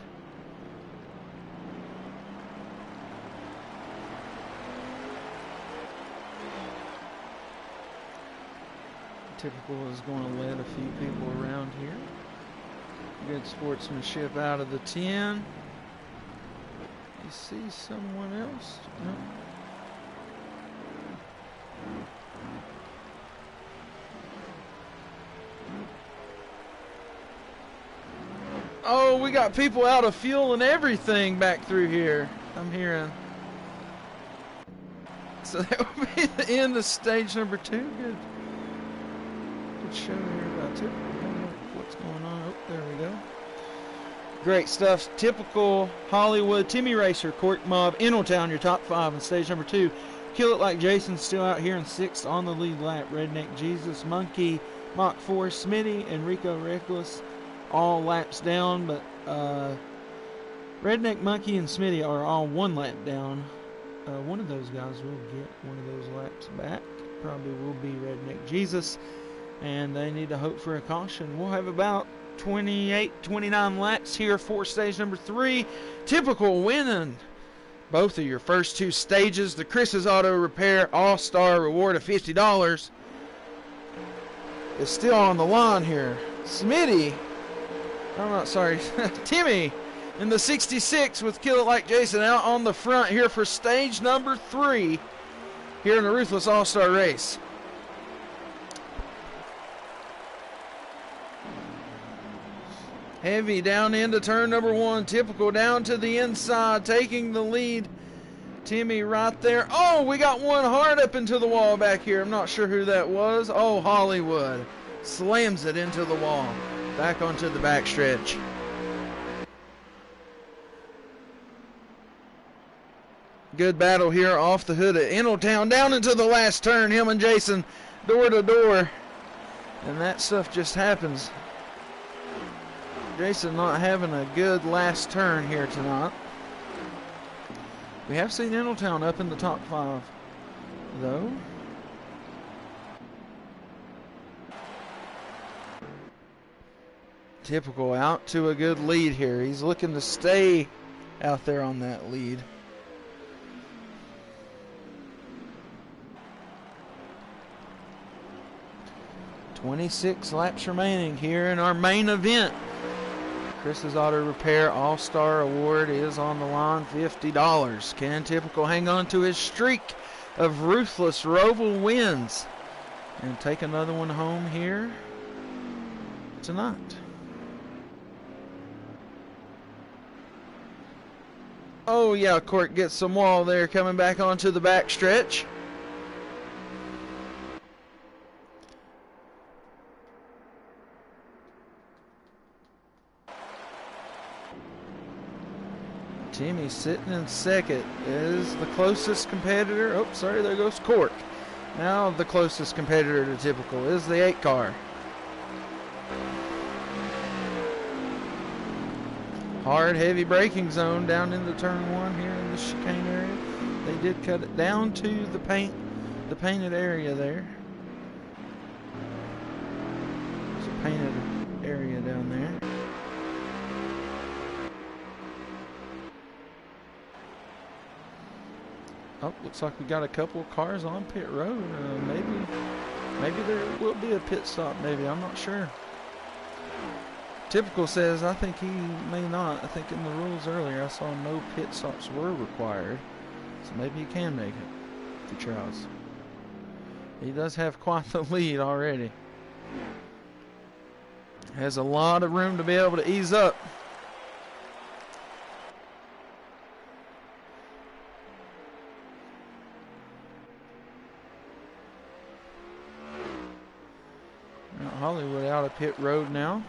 Typical is going to let a few people around here. Good sportsmanship out of the 10. You see someone else? No. Oh, we got people out of fuel and everything back through here, I'm hearing. So that will be the end of stage number 2. Good show here about Typical. I don't know what's going on. Oh, there we go. Great stuff. Typical Hollywood. Timmy Racer, Cork Mob, Eneltown, your top 5 in stage number 2. Kill It Like Jason still out here in 6th on the lead lap. Redneck Jesus, Monkey, Mach 4, Smitty, and Rico Reckless. All laps down, but Redneck, Monkey, and Smitty are all 1 lap down. One of those guys will get one of those laps back. Probably will be Redneck Jesus, and they need to hope for a caution. We'll have about 28, 29 laps here for stage number 3. Typical winning both of your first 2 stages. The Chris's Auto Repair All-Star Reward of $50 is still on the line here. Smitty, I'm not sorry, Timmy in the 66 with Kill It Like Jason out on the front here for stage number 3 here in the Ruthless All-Star Race. Heavy down into turn number 1. Typical down to the inside, taking the lead. Timmy right there. Oh, we got one hard up into the wall back here. I'm not sure who that was. Oh, Hollywood slams it into the wall. Back onto the backstretch. Good battle here off the hood at Eneltown. Down into the last turn. Him and Jason door to door. And that stuff just happens. Jason not having a good last turn here tonight. We have seen Eneltown up in the top 5, though. Typical out to a good lead here. He's looking to stay out there on that lead. "26 laps remaining here in our main event. Chris's Auto Repair All-Star Award is on the line, $50. Can Typical hang on to his streak of Ruthless Roval wins and take another one home here tonight? Oh yeah, Court gets some wall there coming back onto the back stretch. Timmy sitting in second is the closest competitor. Oh, sorry, there goes Cork. Now the closest competitor to Typical is the 8 car. Hard, heavy braking zone down into turn 1 here in the chicane area. They did cut it down to the painted area there. There's a painted area down there. Oh, looks like we got a couple of cars on pit road. Maybe there will be a pit stop. Maybe, I'm not sure. Typical says I think he may not. I think in the rules earlier I saw no pit stops were required, so maybe he can make it if he tries. He does have quite the lead already. Has a lot of room to be able to ease up. Hollywood out of pit road now.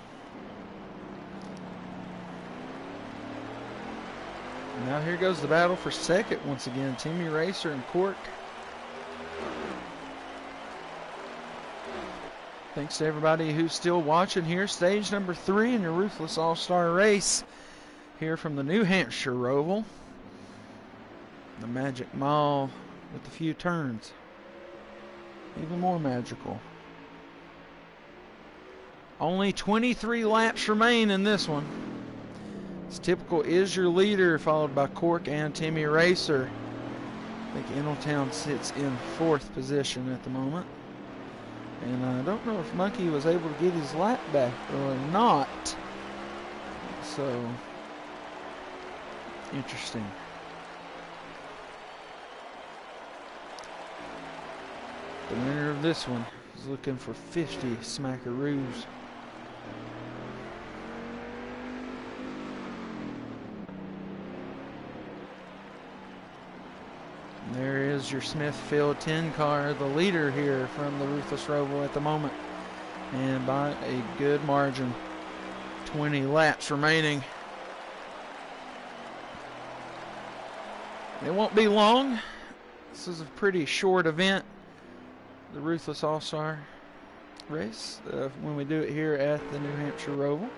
Now here goes the battle for second once again. Timmy Racer and Cork. Thanks to everybody who's still watching here. Stage number 3 in your Ruthless All-Star Race here from the New Hampshire Roval. The Magic Mile with a few turns. Even more magical. Only 23 laps remain in this one. It's Typical is your leader, followed by Cork and Timmy Racer. I think Eneltown sits in 4th position at the moment. And I don't know if Monkey was able to get his lap back or not. So, interesting. The winner of this one is looking for 50 smackaroos. There is your Smithfield 10 car, the leader here from the Ruthless Roval at the moment. And by a good margin. 20 laps remaining. It won't be long. This is a pretty short event. The Ruthless All-Star Race. When we do it here at the New Hampshire Roval.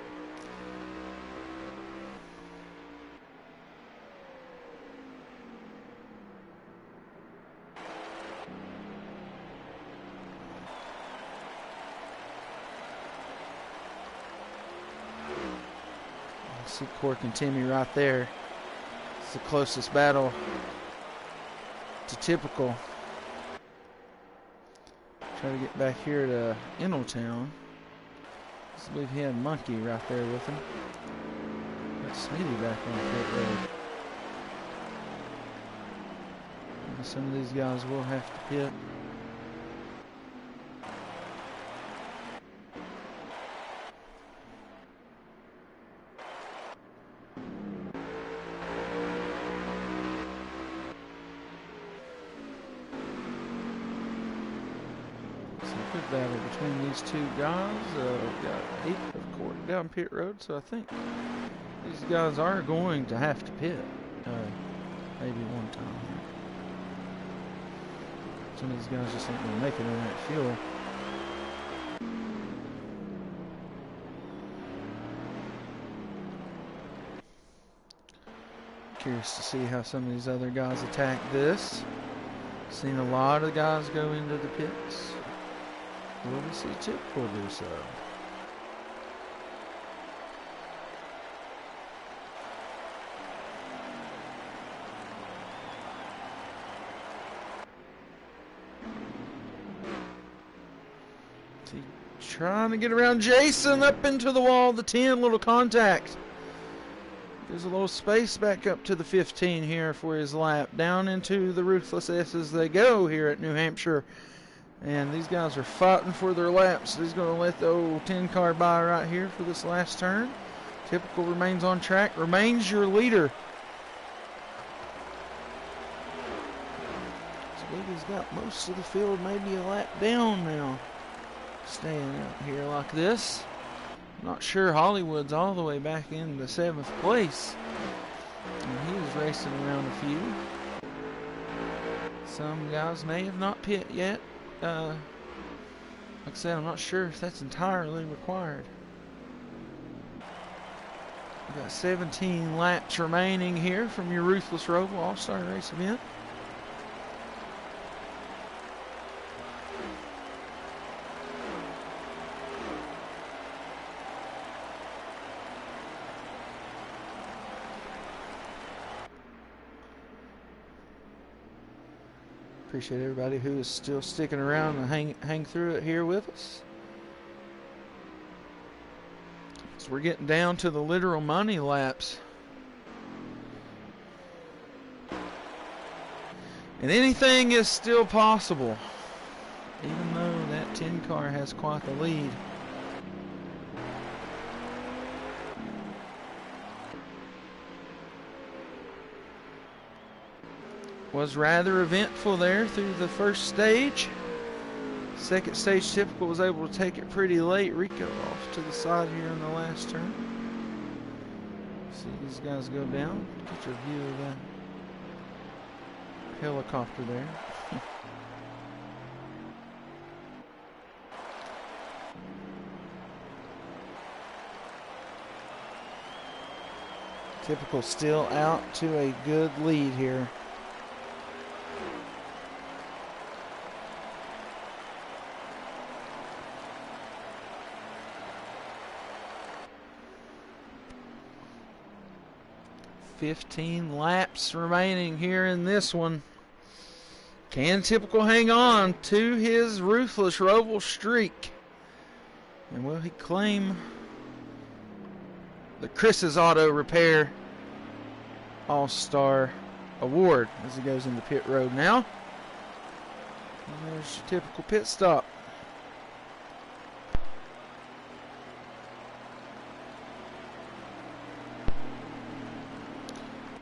See Cork and Timmy right there. It's the closest battle to Typical. Try to get back here to Eneltown. I believe he had Monkey right there with him. Got Smitty back on the pit road. And some of these guys will have to pit. Good battle between these two guys. We've got 8 of Cork down pit road, so I think these guys are going to have to pit maybe one time. Some of these guys just ain't going to make it on that fuel. Curious to see how some of these other guys attack this. Seen a lot of guys go into the pits. Will we see Typical do so? See, trying to get around Jason up into the wall, the 10, little contact. There's a little space back up to the 15 here for his lap. Down into the Ruthless S as they go here at New Hampshire. And these guys are fighting for their laps. He's going to let the old 10 car by right here for this last turn. Typical remains on track, remains your leader. So I believe he's got most of the field maybe a lap down now. Staying out here like this. I'm not sure Hollywood's all the way back in the 7th place. And is racing around a few. Some guys may have not pit yet. Like I said, I'm not sure if that's entirely required. We've got 17 laps remaining here from your Ruthless Roval All-Star Race event. Appreciate everybody who is still sticking around and hang through it here with us. So we're getting down to the literal money laps. And anything is still possible, even though that 10 car has quite the lead. Was rather eventful there through the first stage. Second stage, Typical was able to take it pretty late. Rico off to the side here in the last turn. See these guys go down. Get your view of that helicopter there. Typical still out to a good lead here. $15 laps remaining here in this one. Can Typical hang on to his Ruthless Roval streak? And will he claim the Chris's Auto Repair All-Star Award as he goes into pit road now? And there's your Typical pit stop.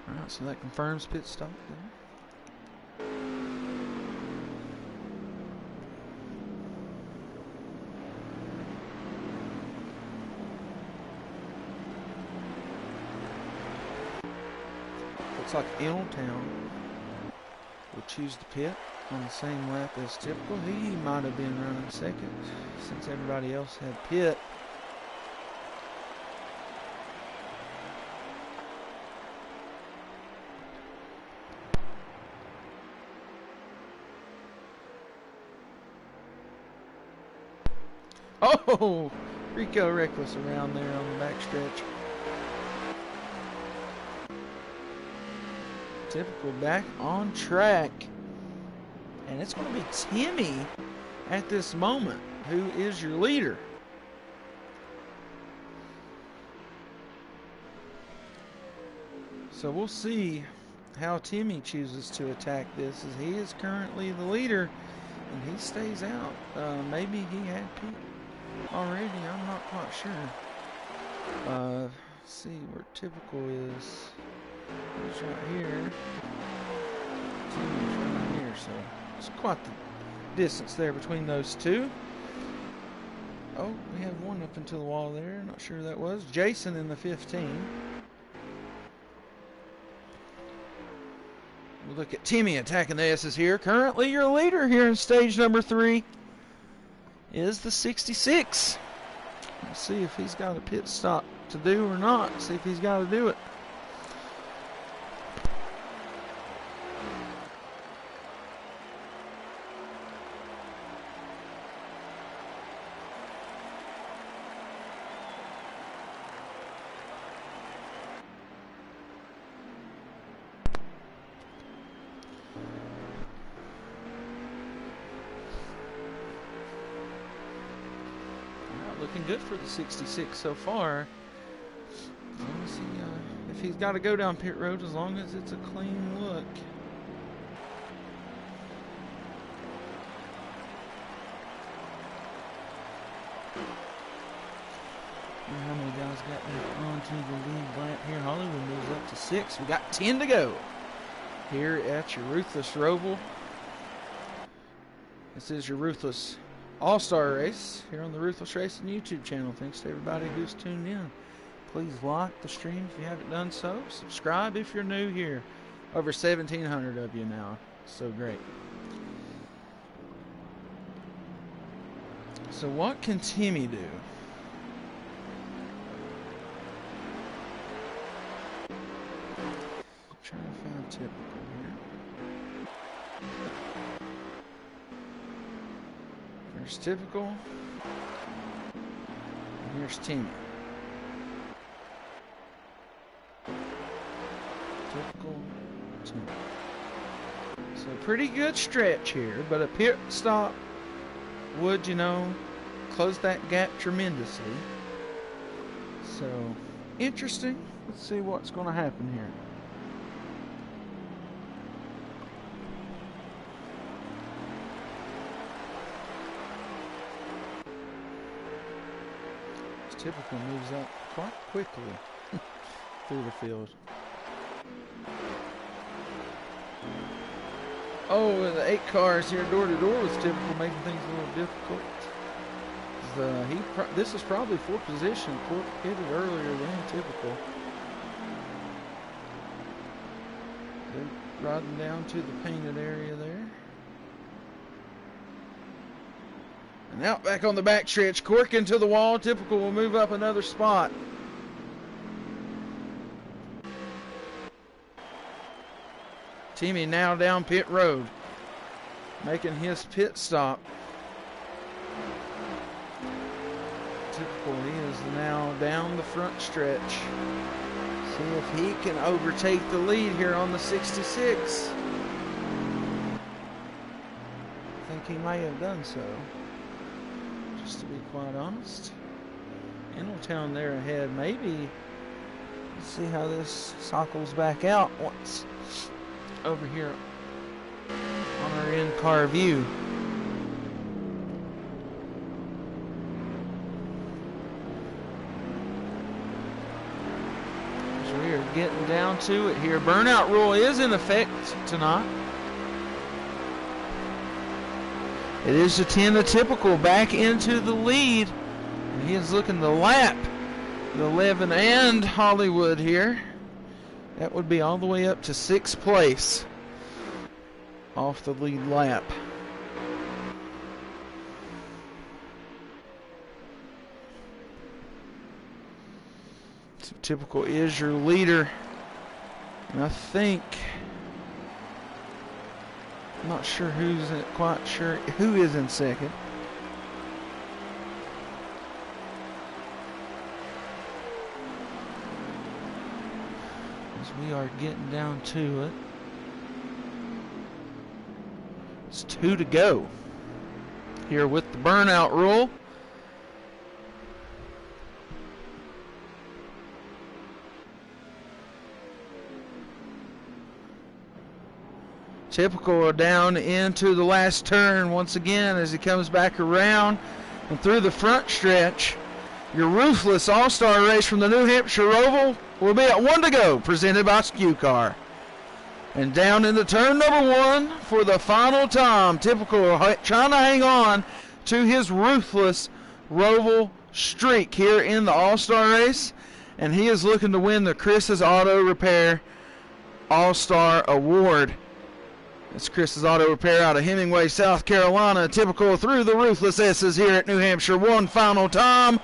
Alright, so that confirms pit stop there. Looks like Illtown will choose the pit on the same lap as Typical. He might have been running second since everybody else had pit. Oh, Rico Reckless around there on the backstretch. Typical back on track. And it's going to be Timmy at this moment, who is your leader. So we'll see how Timmy chooses to attack this, as he is currently the leader and he stays out. Maybe he had Pete already, I'm not quite sure. Let's see where Typical is. He's right here. Timmy's right here, so it's quite the distance there between those two. Oh, we have one up into the wall there. Not sure who that was. Jason in the 15. We'll look at Timmy attacking the S's here. Currently your leader here in stage number 3 is the 66. Let's see if he's got a pit stop to do or not. See if he's got to do it. Looking good for the 66 so far. Let me see if he's got to go down pit road, as long as it's a clean look. How many guys got onto the lead lap here? Hollywood moves up to 6. We got 10 to go here at your Ruthless Roval. This is your Ruthless All-Star Race here on the Ruthless Racing YouTube channel. Thanks to everybody who's tuned in. Please like the stream if you haven't done so. Subscribe if you're new here. Over 1,700 of you now. So great. So what can Timmy do? I'm trying to find typical here. There's typical. And here's Timmy. Typical. Timmy. So pretty good stretch here, but a pit stop would, you know, close that gap tremendously. So interesting. Let's see what's going to happen here. This typical moves up quite quickly through the field. Oh, the 8 cars here door to door was typical, making things a little difficult. This is probably 4th position. Cork hit it earlier than typical. They're riding down to the painted area there. And out back on the backstretch. Cork into the wall. Typical will move up another spot. Timmy now down pit road, making his pit stop. Typical, he is now down the front stretch. See if he can overtake the lead here on the 66. I think he may have done so, just to be quite honest. Eneltown there ahead, maybe. Let's see how this cycles back out once. Over here on our in-car view. So we are getting down to it here. Burnout rule is in effect tonight. It is a 10 the typical back into the lead. And he is looking to lap the 11 and Hollywood here. That would be all the way up to 6th place off the lead lap. So typical is your leader. And I think, I'm not sure quite sure who is in second. We are getting down to it. It's 2 to go here with the burnout rule. Typical down into the last turn once again as he comes back around and through the front stretch. Your Ruthless All-Star race from the New Hampshire Roval will be at 1 to go, presented by Skew Car. And down into turn number 1 for the final time. Typical trying to hang on to his Ruthless Roval streak here in the All-Star race. And he is looking to win the Chris's Auto Repair All-Star Award. It's Chris's Auto Repair out of Hemingway, South Carolina. Typical through the Ruthless S's here at New Hampshire. One final time.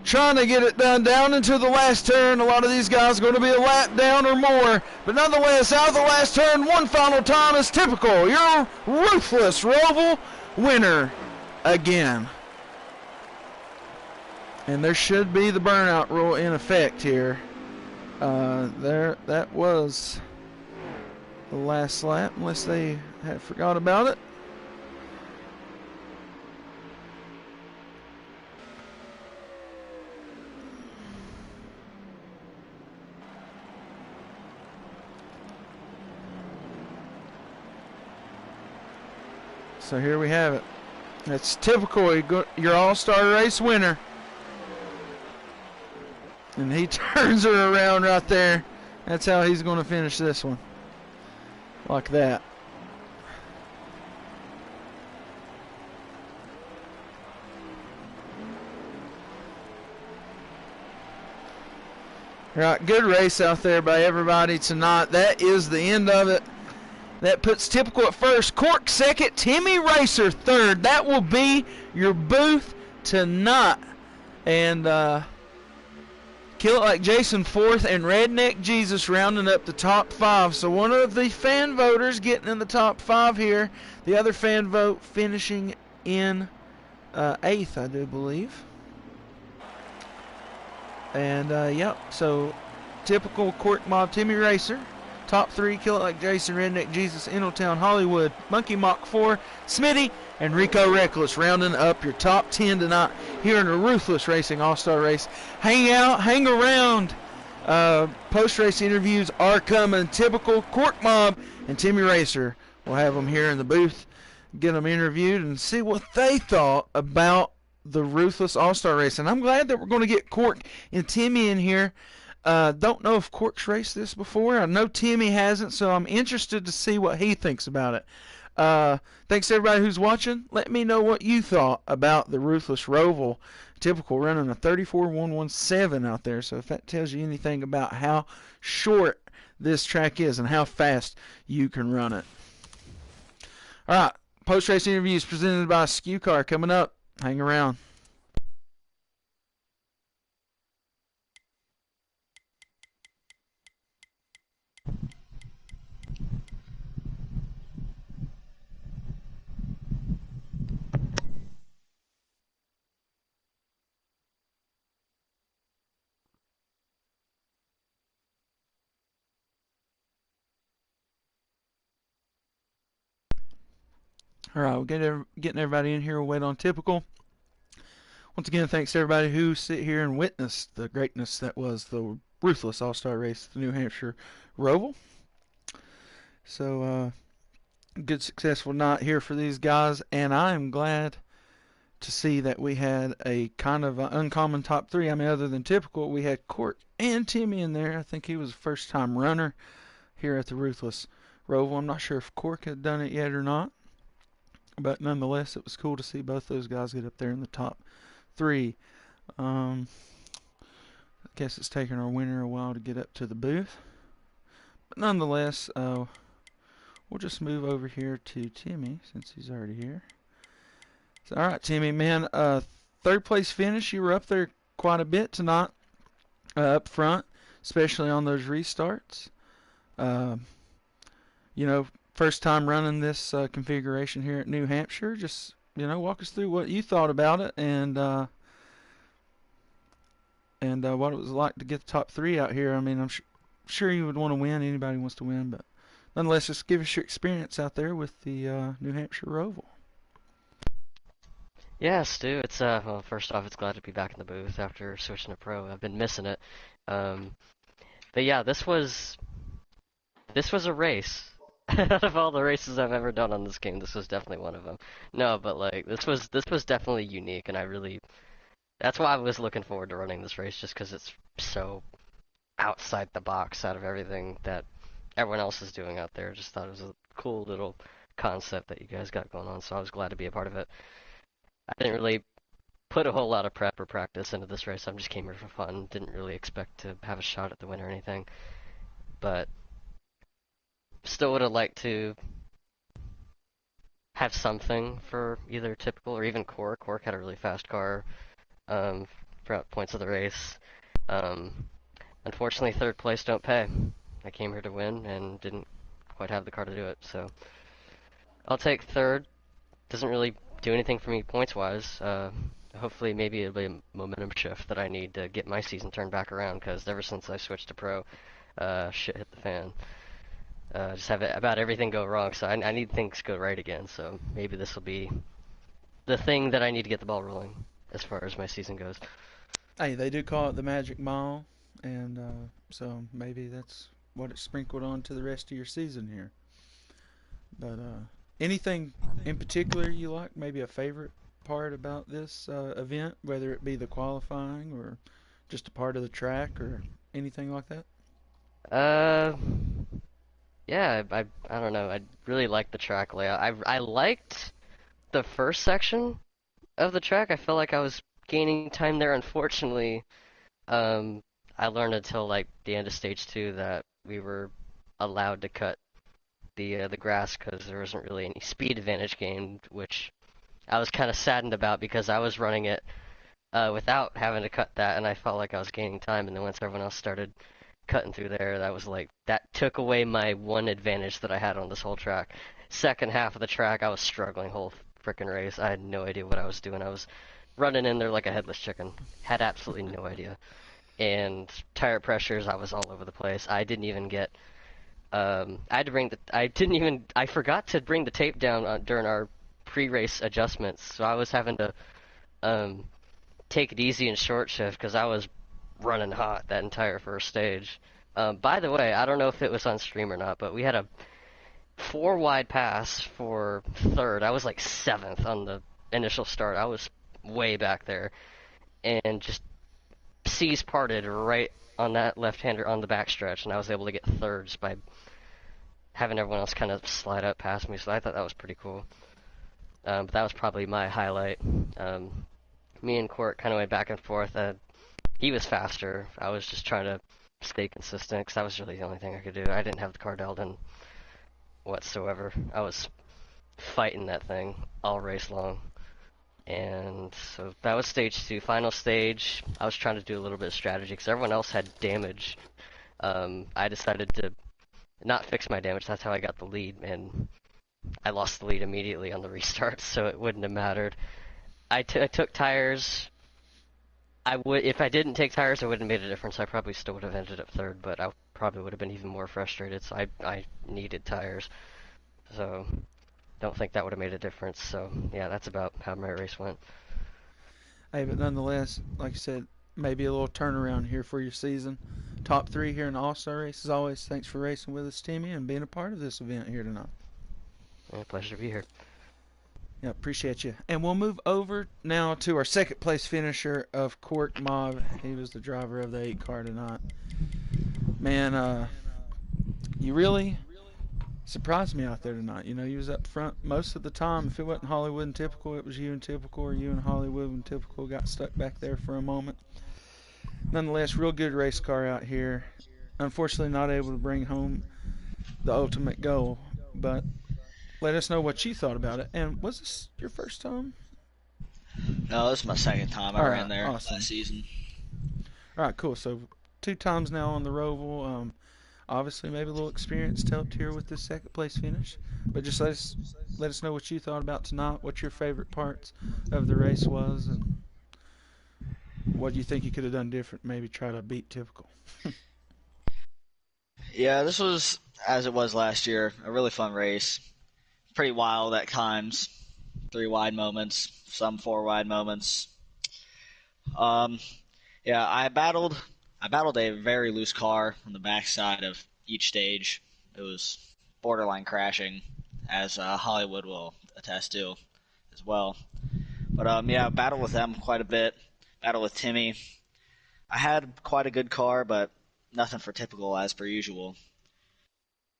Trying to get it done down into the last turn. A lot of these guys are going to be a lap down or more. But nonetheless, out of the last turn, one final time is Typical. Your Ruthless Roval winner again. And there should be the burnout rule in effect here. That was the last lap, unless they had forgot about it. So here we have it. It's Typical, your all-star race winner. And he turns her around right there. That's how he's going to finish this one. Like that. Right, good race out there by everybody tonight. That is the end of it. That puts Typical at first, Cork second, Timmy Racer third. That will be your booth tonight. And Kill It Like Jason fourth, and Redneck Jesus rounding up the top 5. So one of the fan voters getting in the top 5 here. The other fan vote finishing in 8th, I do believe. And, yep, so Typical, Cork Mob, Timmy Racer. Top 3, Kill It Like Jason, Redneck Jesus, Innotown, Hollywood, Monkey Mock 4, Smitty, and Rico Reckless rounding up your top 10 tonight here in the Ruthless Racing All-Star Race. Hang out, hang around. Post-race interviews are coming. Typical, Cork Mob, and Timmy Racer. We'll have them here in the booth, get them interviewed, and see what they thought about the Ruthless All-Star Race. And I'm glad that we're going to get Cork and Timmy in here. Don't know if Cork's raced this before. I know Timmy hasn't, so I'm interested to see what he thinks about it. Thanks to everybody who's watching. Let me know what you thought about the Ruthless Roval. Typical running a 34.117 out there. So if that tells you anything about how short this track is and how fast you can run it. All right, post-race interviews presented by Skew Car coming up. Hang around. All right, we're getting everybody in here. We'll wait on Typical. Once again, thanks to everybody who sit here and witnessed the greatness that was the Ruthless All-Star Race, the New Hampshire Roval. So, good successful night here for these guys, and I am glad to see that we had a kind of uncommon top 3. I mean, other than Typical, we had Cork and Timmy in there. I think he was a first-time runner here at the Ruthless Roval. I'm not sure if Cork had done it yet or not, but nonetheless, it was cool to see both those guys get up there in the top 3. I guess it's taken our winner a while to get up to the booth, but nonetheless, we'll just move over here to Timmy since he's already here. So, all right, Timmy, man, third place finish. You were up there quite a bit tonight, up front, especially on those restarts. You know, first time running this configuration here at New Hampshire. Just, you know, walk us through what you thought about it and what it was like to get the top 3 out here. I mean, I'm sure you would want to win. Anybody wants to win, but nonetheless, just give us your experience out there with the New Hampshire Roval. Yeah, Stu, it's well, first off, it's glad to be back in the booth after switching to pro. I've been missing it. But yeah, this was a race. Out of all the races I've ever done on this game, this was definitely one of them. No, but like this was definitely unique, and that's why I was looking forward to running this race, just because it's so outside the box out of everything that everyone else is doing out there. Just thought it was a cool little concept that you guys got going on, so I was glad to be a part of it. I didn't really put a whole lot of prep or practice into this race. I just came here for fun. Didn't really expect to have a shot at the win or anything, but still would have liked to have something for either Typical or even Cork. Cork had a really fast car throughout points of the race. Unfortunately, third place don't pay. I came here to win and didn't quite have the car to do it, so I'll take third. Doesn't really do anything for me points-wise. Hopefully, maybe it'll be a momentum shift that I need to get my season turned back around, because ever since I switched to pro, shit hit the fan. Just have about everything go wrong, so I need things to go right again, so maybe this will be the thing that I need to get the ball rolling as far as my season goes. Hey, they do call it the Magic Mile, and so maybe that's what it's sprinkled on to the rest of your season here. But anything in particular you like, maybe a favorite part about this event, whether it be the qualifying or just a part of the track or anything like that? Yeah, I don't know. I really liked the track layout. I liked the first section of the track. I felt like I was gaining time there. Unfortunately, I learned until like the end of stage 2 that we were allowed to cut the grass because there wasn't really any speed advantage gained, which I was kind of saddened about because I was running it without having to cut that, and I felt like I was gaining time. And then once everyone else started cutting through there, that was like that took away my one advantage that I had on this whole track. Second half of the track, I was struggling whole freaking race. I had no idea what I was doing. I was running in there like a headless chicken. Had absolutely no idea. And tire pressures, I was all over the place. I didn't even get. I had to bring the. I didn't even. I forgot to bring the tape down during our pre-race adjustments, so I was having to um, take it easy and short shift because I was running hot that entire first stage. By the way, I don't know if it was on stream or not, but we had a 4 wide pass for third. I was like 7th on the initial start. I was way back there, and just C's parted right on that left-hander on the backstretch, and I was able to get third just by having everyone else kind of slide up past me. So I thought that was pretty cool. But that was probably my highlight. Me and Court kind of went back and forth. He was faster. I was just trying to stay consistent because that was really the only thing I could do. I didn't have the car dialed in whatsoever. I was fighting that thing all race long. And so that was stage 2. Final stage, I was trying to do a little bit of strategy because everyone else had damage. I decided to not fix my damage. That's how I got the lead, and I lost the lead immediately on the restart, so it wouldn't have mattered. I took tires. If I didn't take tires, it wouldn't have made a difference. I probably still would have ended up third, but I probably would have been even more frustrated. So I needed tires. So don't think that would have made a difference. So yeah, that's about how my race went. Hey, but nonetheless, like I said, maybe a little turnaround here for your season. Top 3 here in the All-Star race. As always, thanks for racing with us, Timmy, and being a part of this event here tonight. Yeah, pleasure to be here. Yeah, appreciate you. And we'll move over now to our second place finisher of Cork Mob. He was the driver of the 8 car tonight. Man, you really surprised me out there tonight. You know, you was up front most of the time. If it wasn't Hollywood and Typical, it was you and Typical, or you and Hollywood and Typical got stuck back there for a moment. Nonetheless, real good race car out here. Unfortunately, not able to bring home the ultimate goal, but let us know what you thought about it. And was this your first time? No, this is my second time I ran there awesome. last season. All right, cool. So 2 times now on the Roval. Obviously, maybe a little experience to help here with this second place finish. But just let us know what you thought about tonight, what your favorite parts of the race was, and what you think you could have done different. Maybe try to beat Typical. Yeah, this was, as it was last year, a really fun race. Pretty wild at times. 3 wide moments, some 4 wide moments. Yeah, I battled a very loose car on the backside of each stage. It was borderline crashing, as Hollywood will attest to as well. But yeah, I battled with them quite a bit. Battled with Timmy. I had quite a good car, but nothing for Typical as per usual.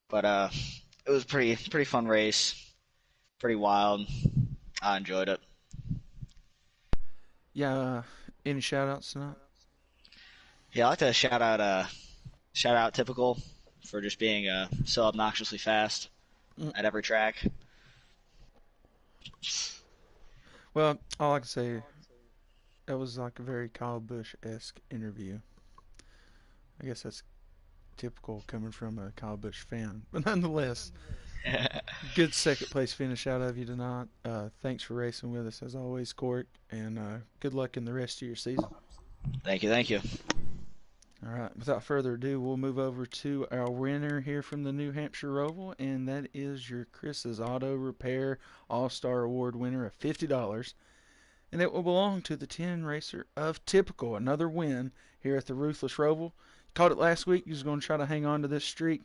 But it was pretty fun race. Pretty wild. I enjoyed it. Yeah, any shout-outs tonight? Yeah, I'd like to shout out Typical for just being so obnoxiously fast at every track. Well, all I can say, that was like a very Kyle Busch-esque interview. I guess that's typical coming from a Kyle Busch fan. But nonetheless, good second place finish out of you tonight. Thanks for racing with us as always, Court, and good luck in the rest of your season. Thank you. All right, without further ado, we'll move over to our winner here from the New Hampshire Roval, and that is your Chris's Auto Repair All-Star Award winner of $50. And it will belong to the 10 racer of Typical. Another win here at the Ruthless Roval. Caught it last week. You was going to try to hang on to this streak,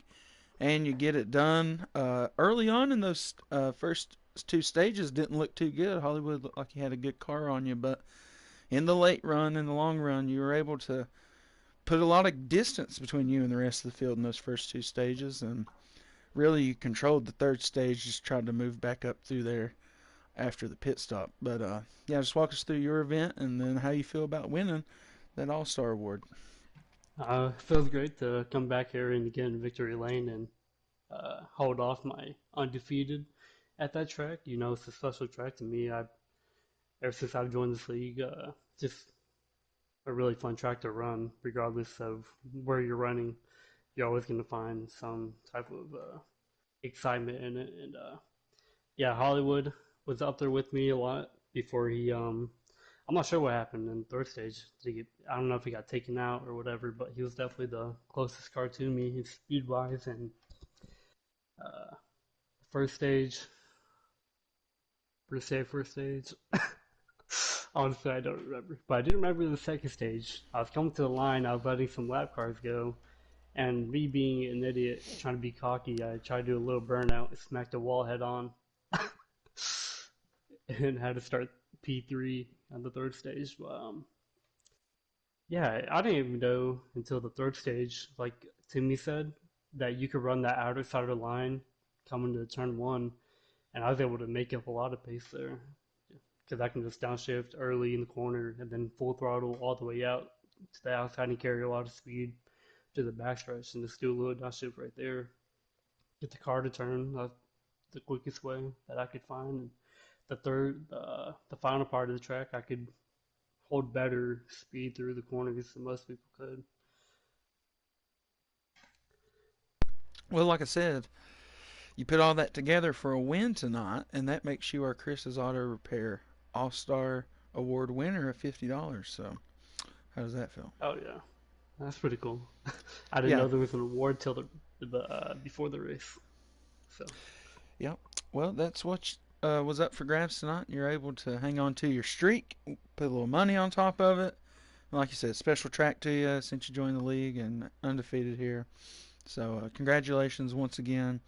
and you get it done. Early on in those first 2 stages, didn't look too good. Hollywood looked like you had a good car on you, but in the late run, in the long run, you were able to put a lot of distance between you and the rest of the field in those first 2 stages, and really you controlled the third stage, just tried to move back up through there after the pit stop. But yeah, just walk us through your event and then how you feel about winning that All-Star Award. Feels great to come back here and get in victory lane and hold off my undefeated at that track. You know, it's a special track to me. Ever since I've joined this league, just a really fun track to run, regardless of where you're running. You're always going to find some type of excitement in it. And yeah, Hollywood was up there with me a lot before he. I'm not sure what happened in third stage. I don't know if he got taken out or whatever, but he was definitely the closest car to me, speed wise. And uh, first stage, first stage. Honestly, I don't remember. But I do remember the second stage. I was coming to the line, I was letting some lap cars go, and me being an idiot, trying to be cocky, I tried to do a little burnout, smacked the wall head on, and had to start P3 on the third stage. But, yeah, I didn't even know until the third stage, like Timmy said, that you could run that outer side of the line coming to turn one, and I was able to make up a lot of pace there because I can just downshift early in the corner and then full throttle all the way out to the outside and carry a lot of speed to the backstretch and just do a little downshift right there. Get the car to turn the quickest way that I could find. And the final part of the track, I could hold better speed through the corners than most people could. Well, like I said, you put all that together for a win tonight, and that makes you our Chris's Auto Repair All Star Award winner of $50. So, how does that feel? Oh yeah, that's pretty cool. I didn't Yeah, know there was an award till the before the race. So yeah. Well, that's what was up for grabs tonight. You're able to hang on to your streak, put a little money on top of it. Like you said, special track to you since you joined the league and undefeated here. So, congratulations once again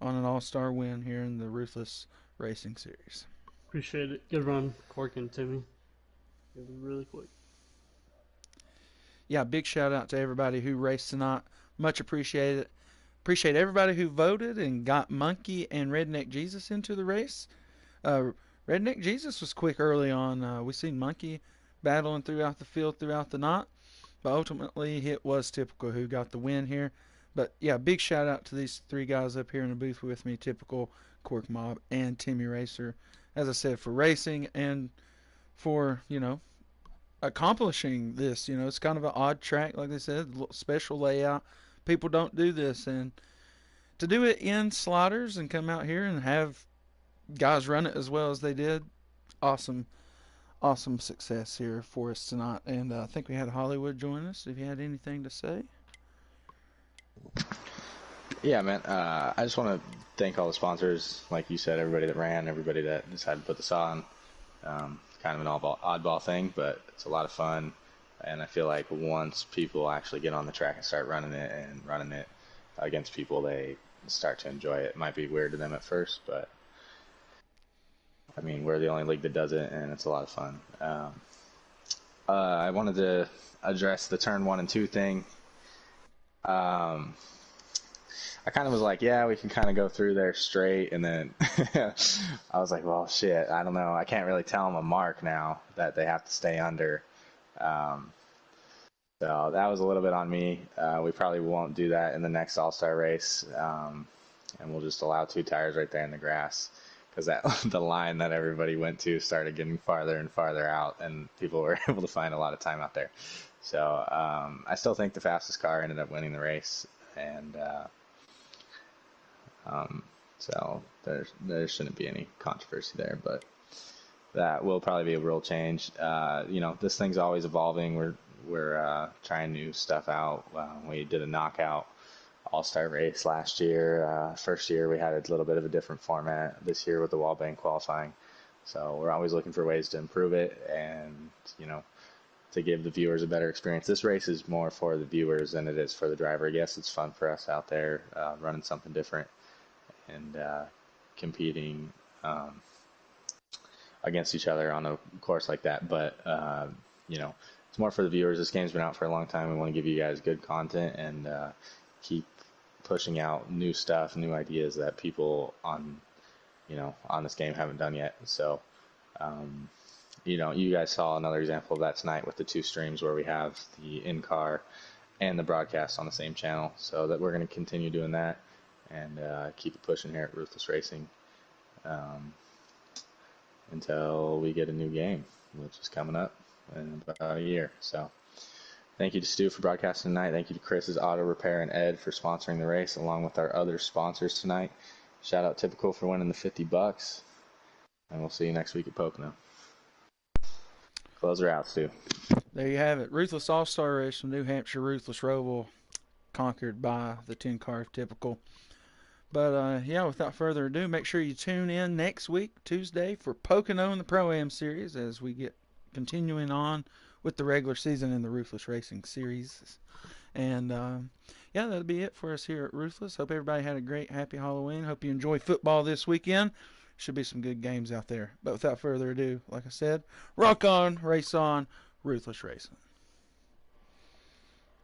on an all-star win here in the Ruthless Racing Series. appreciate it. Good run, Cork and Timmy. It was really quick. Yeah, big shout out to everybody who raced tonight. Much appreciated. Appreciate everybody who voted and got Monkey and Redneck Jesus into the race. Uh, Redneck Jesus was quick early on. We seen Monkey battling throughout the field throughout the night, but ultimately it was Typical who got the win here. But yeah, big shout out to these three guys up here in the booth with me, Typical, Cork Mob, and Timmy Racer. As I said, for racing and for, accomplishing this. It's kind of an odd track, like they said, special layout. People don't do this, and to do it in sliders and come out here and have guys run it as well as they did, awesome, awesome success here for us tonight. And I think we had Hollywood join us. If you had anything to say. Yeah, man. I just want to thank all the sponsors, like you said, everybody that ran, everybody that decided to put this on. Kind of an oddball thing, but it's a lot of fun. And I feel like once people actually get on the track and start running it against people, they start to enjoy it. It might be weird to them at first, but I mean, we're the only league that does it, and it's a lot of fun. I wanted to address the turn 1 and 2 thing. I kind of was like, yeah, we can kind of go through there straight, and then I was like, well, shit, I don't know. I can't really tell them a mark now that they have to stay under. So that was a little bit on me. We probably won't do that in the next All-Star race, and we'll just allow 2 tires right there in the grass, because the line that everybody went to started getting farther and farther out, and people were able to find a lot of time out there. So I still think the fastest car ended up winning the race, and so there shouldn't be any controversy there, but that will probably be a rule change. This thing's always evolving. We're trying new stuff out. We did a knockout all-star race last year. First year we had a little bit of a different format. This year with the wall bank qualifying. So we're always looking for ways to improve it and, to give the viewers a better experience. This race is more for the viewers than it is for the driver. Yes, it's fun for us out there running something different and competing against each other on a course like that. But, it's more for the viewers. This game's been out for a long time. We want to give you guys good content and keep pushing out new stuff, new ideas that people on this game haven't done yet. So, you guys saw another example of that tonight with the 2 streams where we have the in-car and the broadcast on the same channel. So that we're going to continue doing that and keep it pushing here at Ruthless Racing until we get a new game, which is coming up in about a year. So thank you to Stu for broadcasting tonight. Thank you to Chris's Auto Repair and Ed for sponsoring the race, along with our other sponsors tonight. Shout out Typical for winning the $50. And we'll see you next week at Pocono. Close her out, Stu. There you have it. Ruthless All-Star Race from New Hampshire Ruthless Roval, conquered by the 10-car of Typical. But, without further ado, make sure you tune in next week, Tuesday, for Pocono in the Pro-Am Series as we get continuing on with the regular season in the Ruthless Racing Series. And, that'll be it for us here at Ruthless. Hope everybody had a great, happy Halloween. Hope you enjoy football this weekend. Should be some good games out there. But without further ado, like I said, rock on, race on, Ruthless Racing.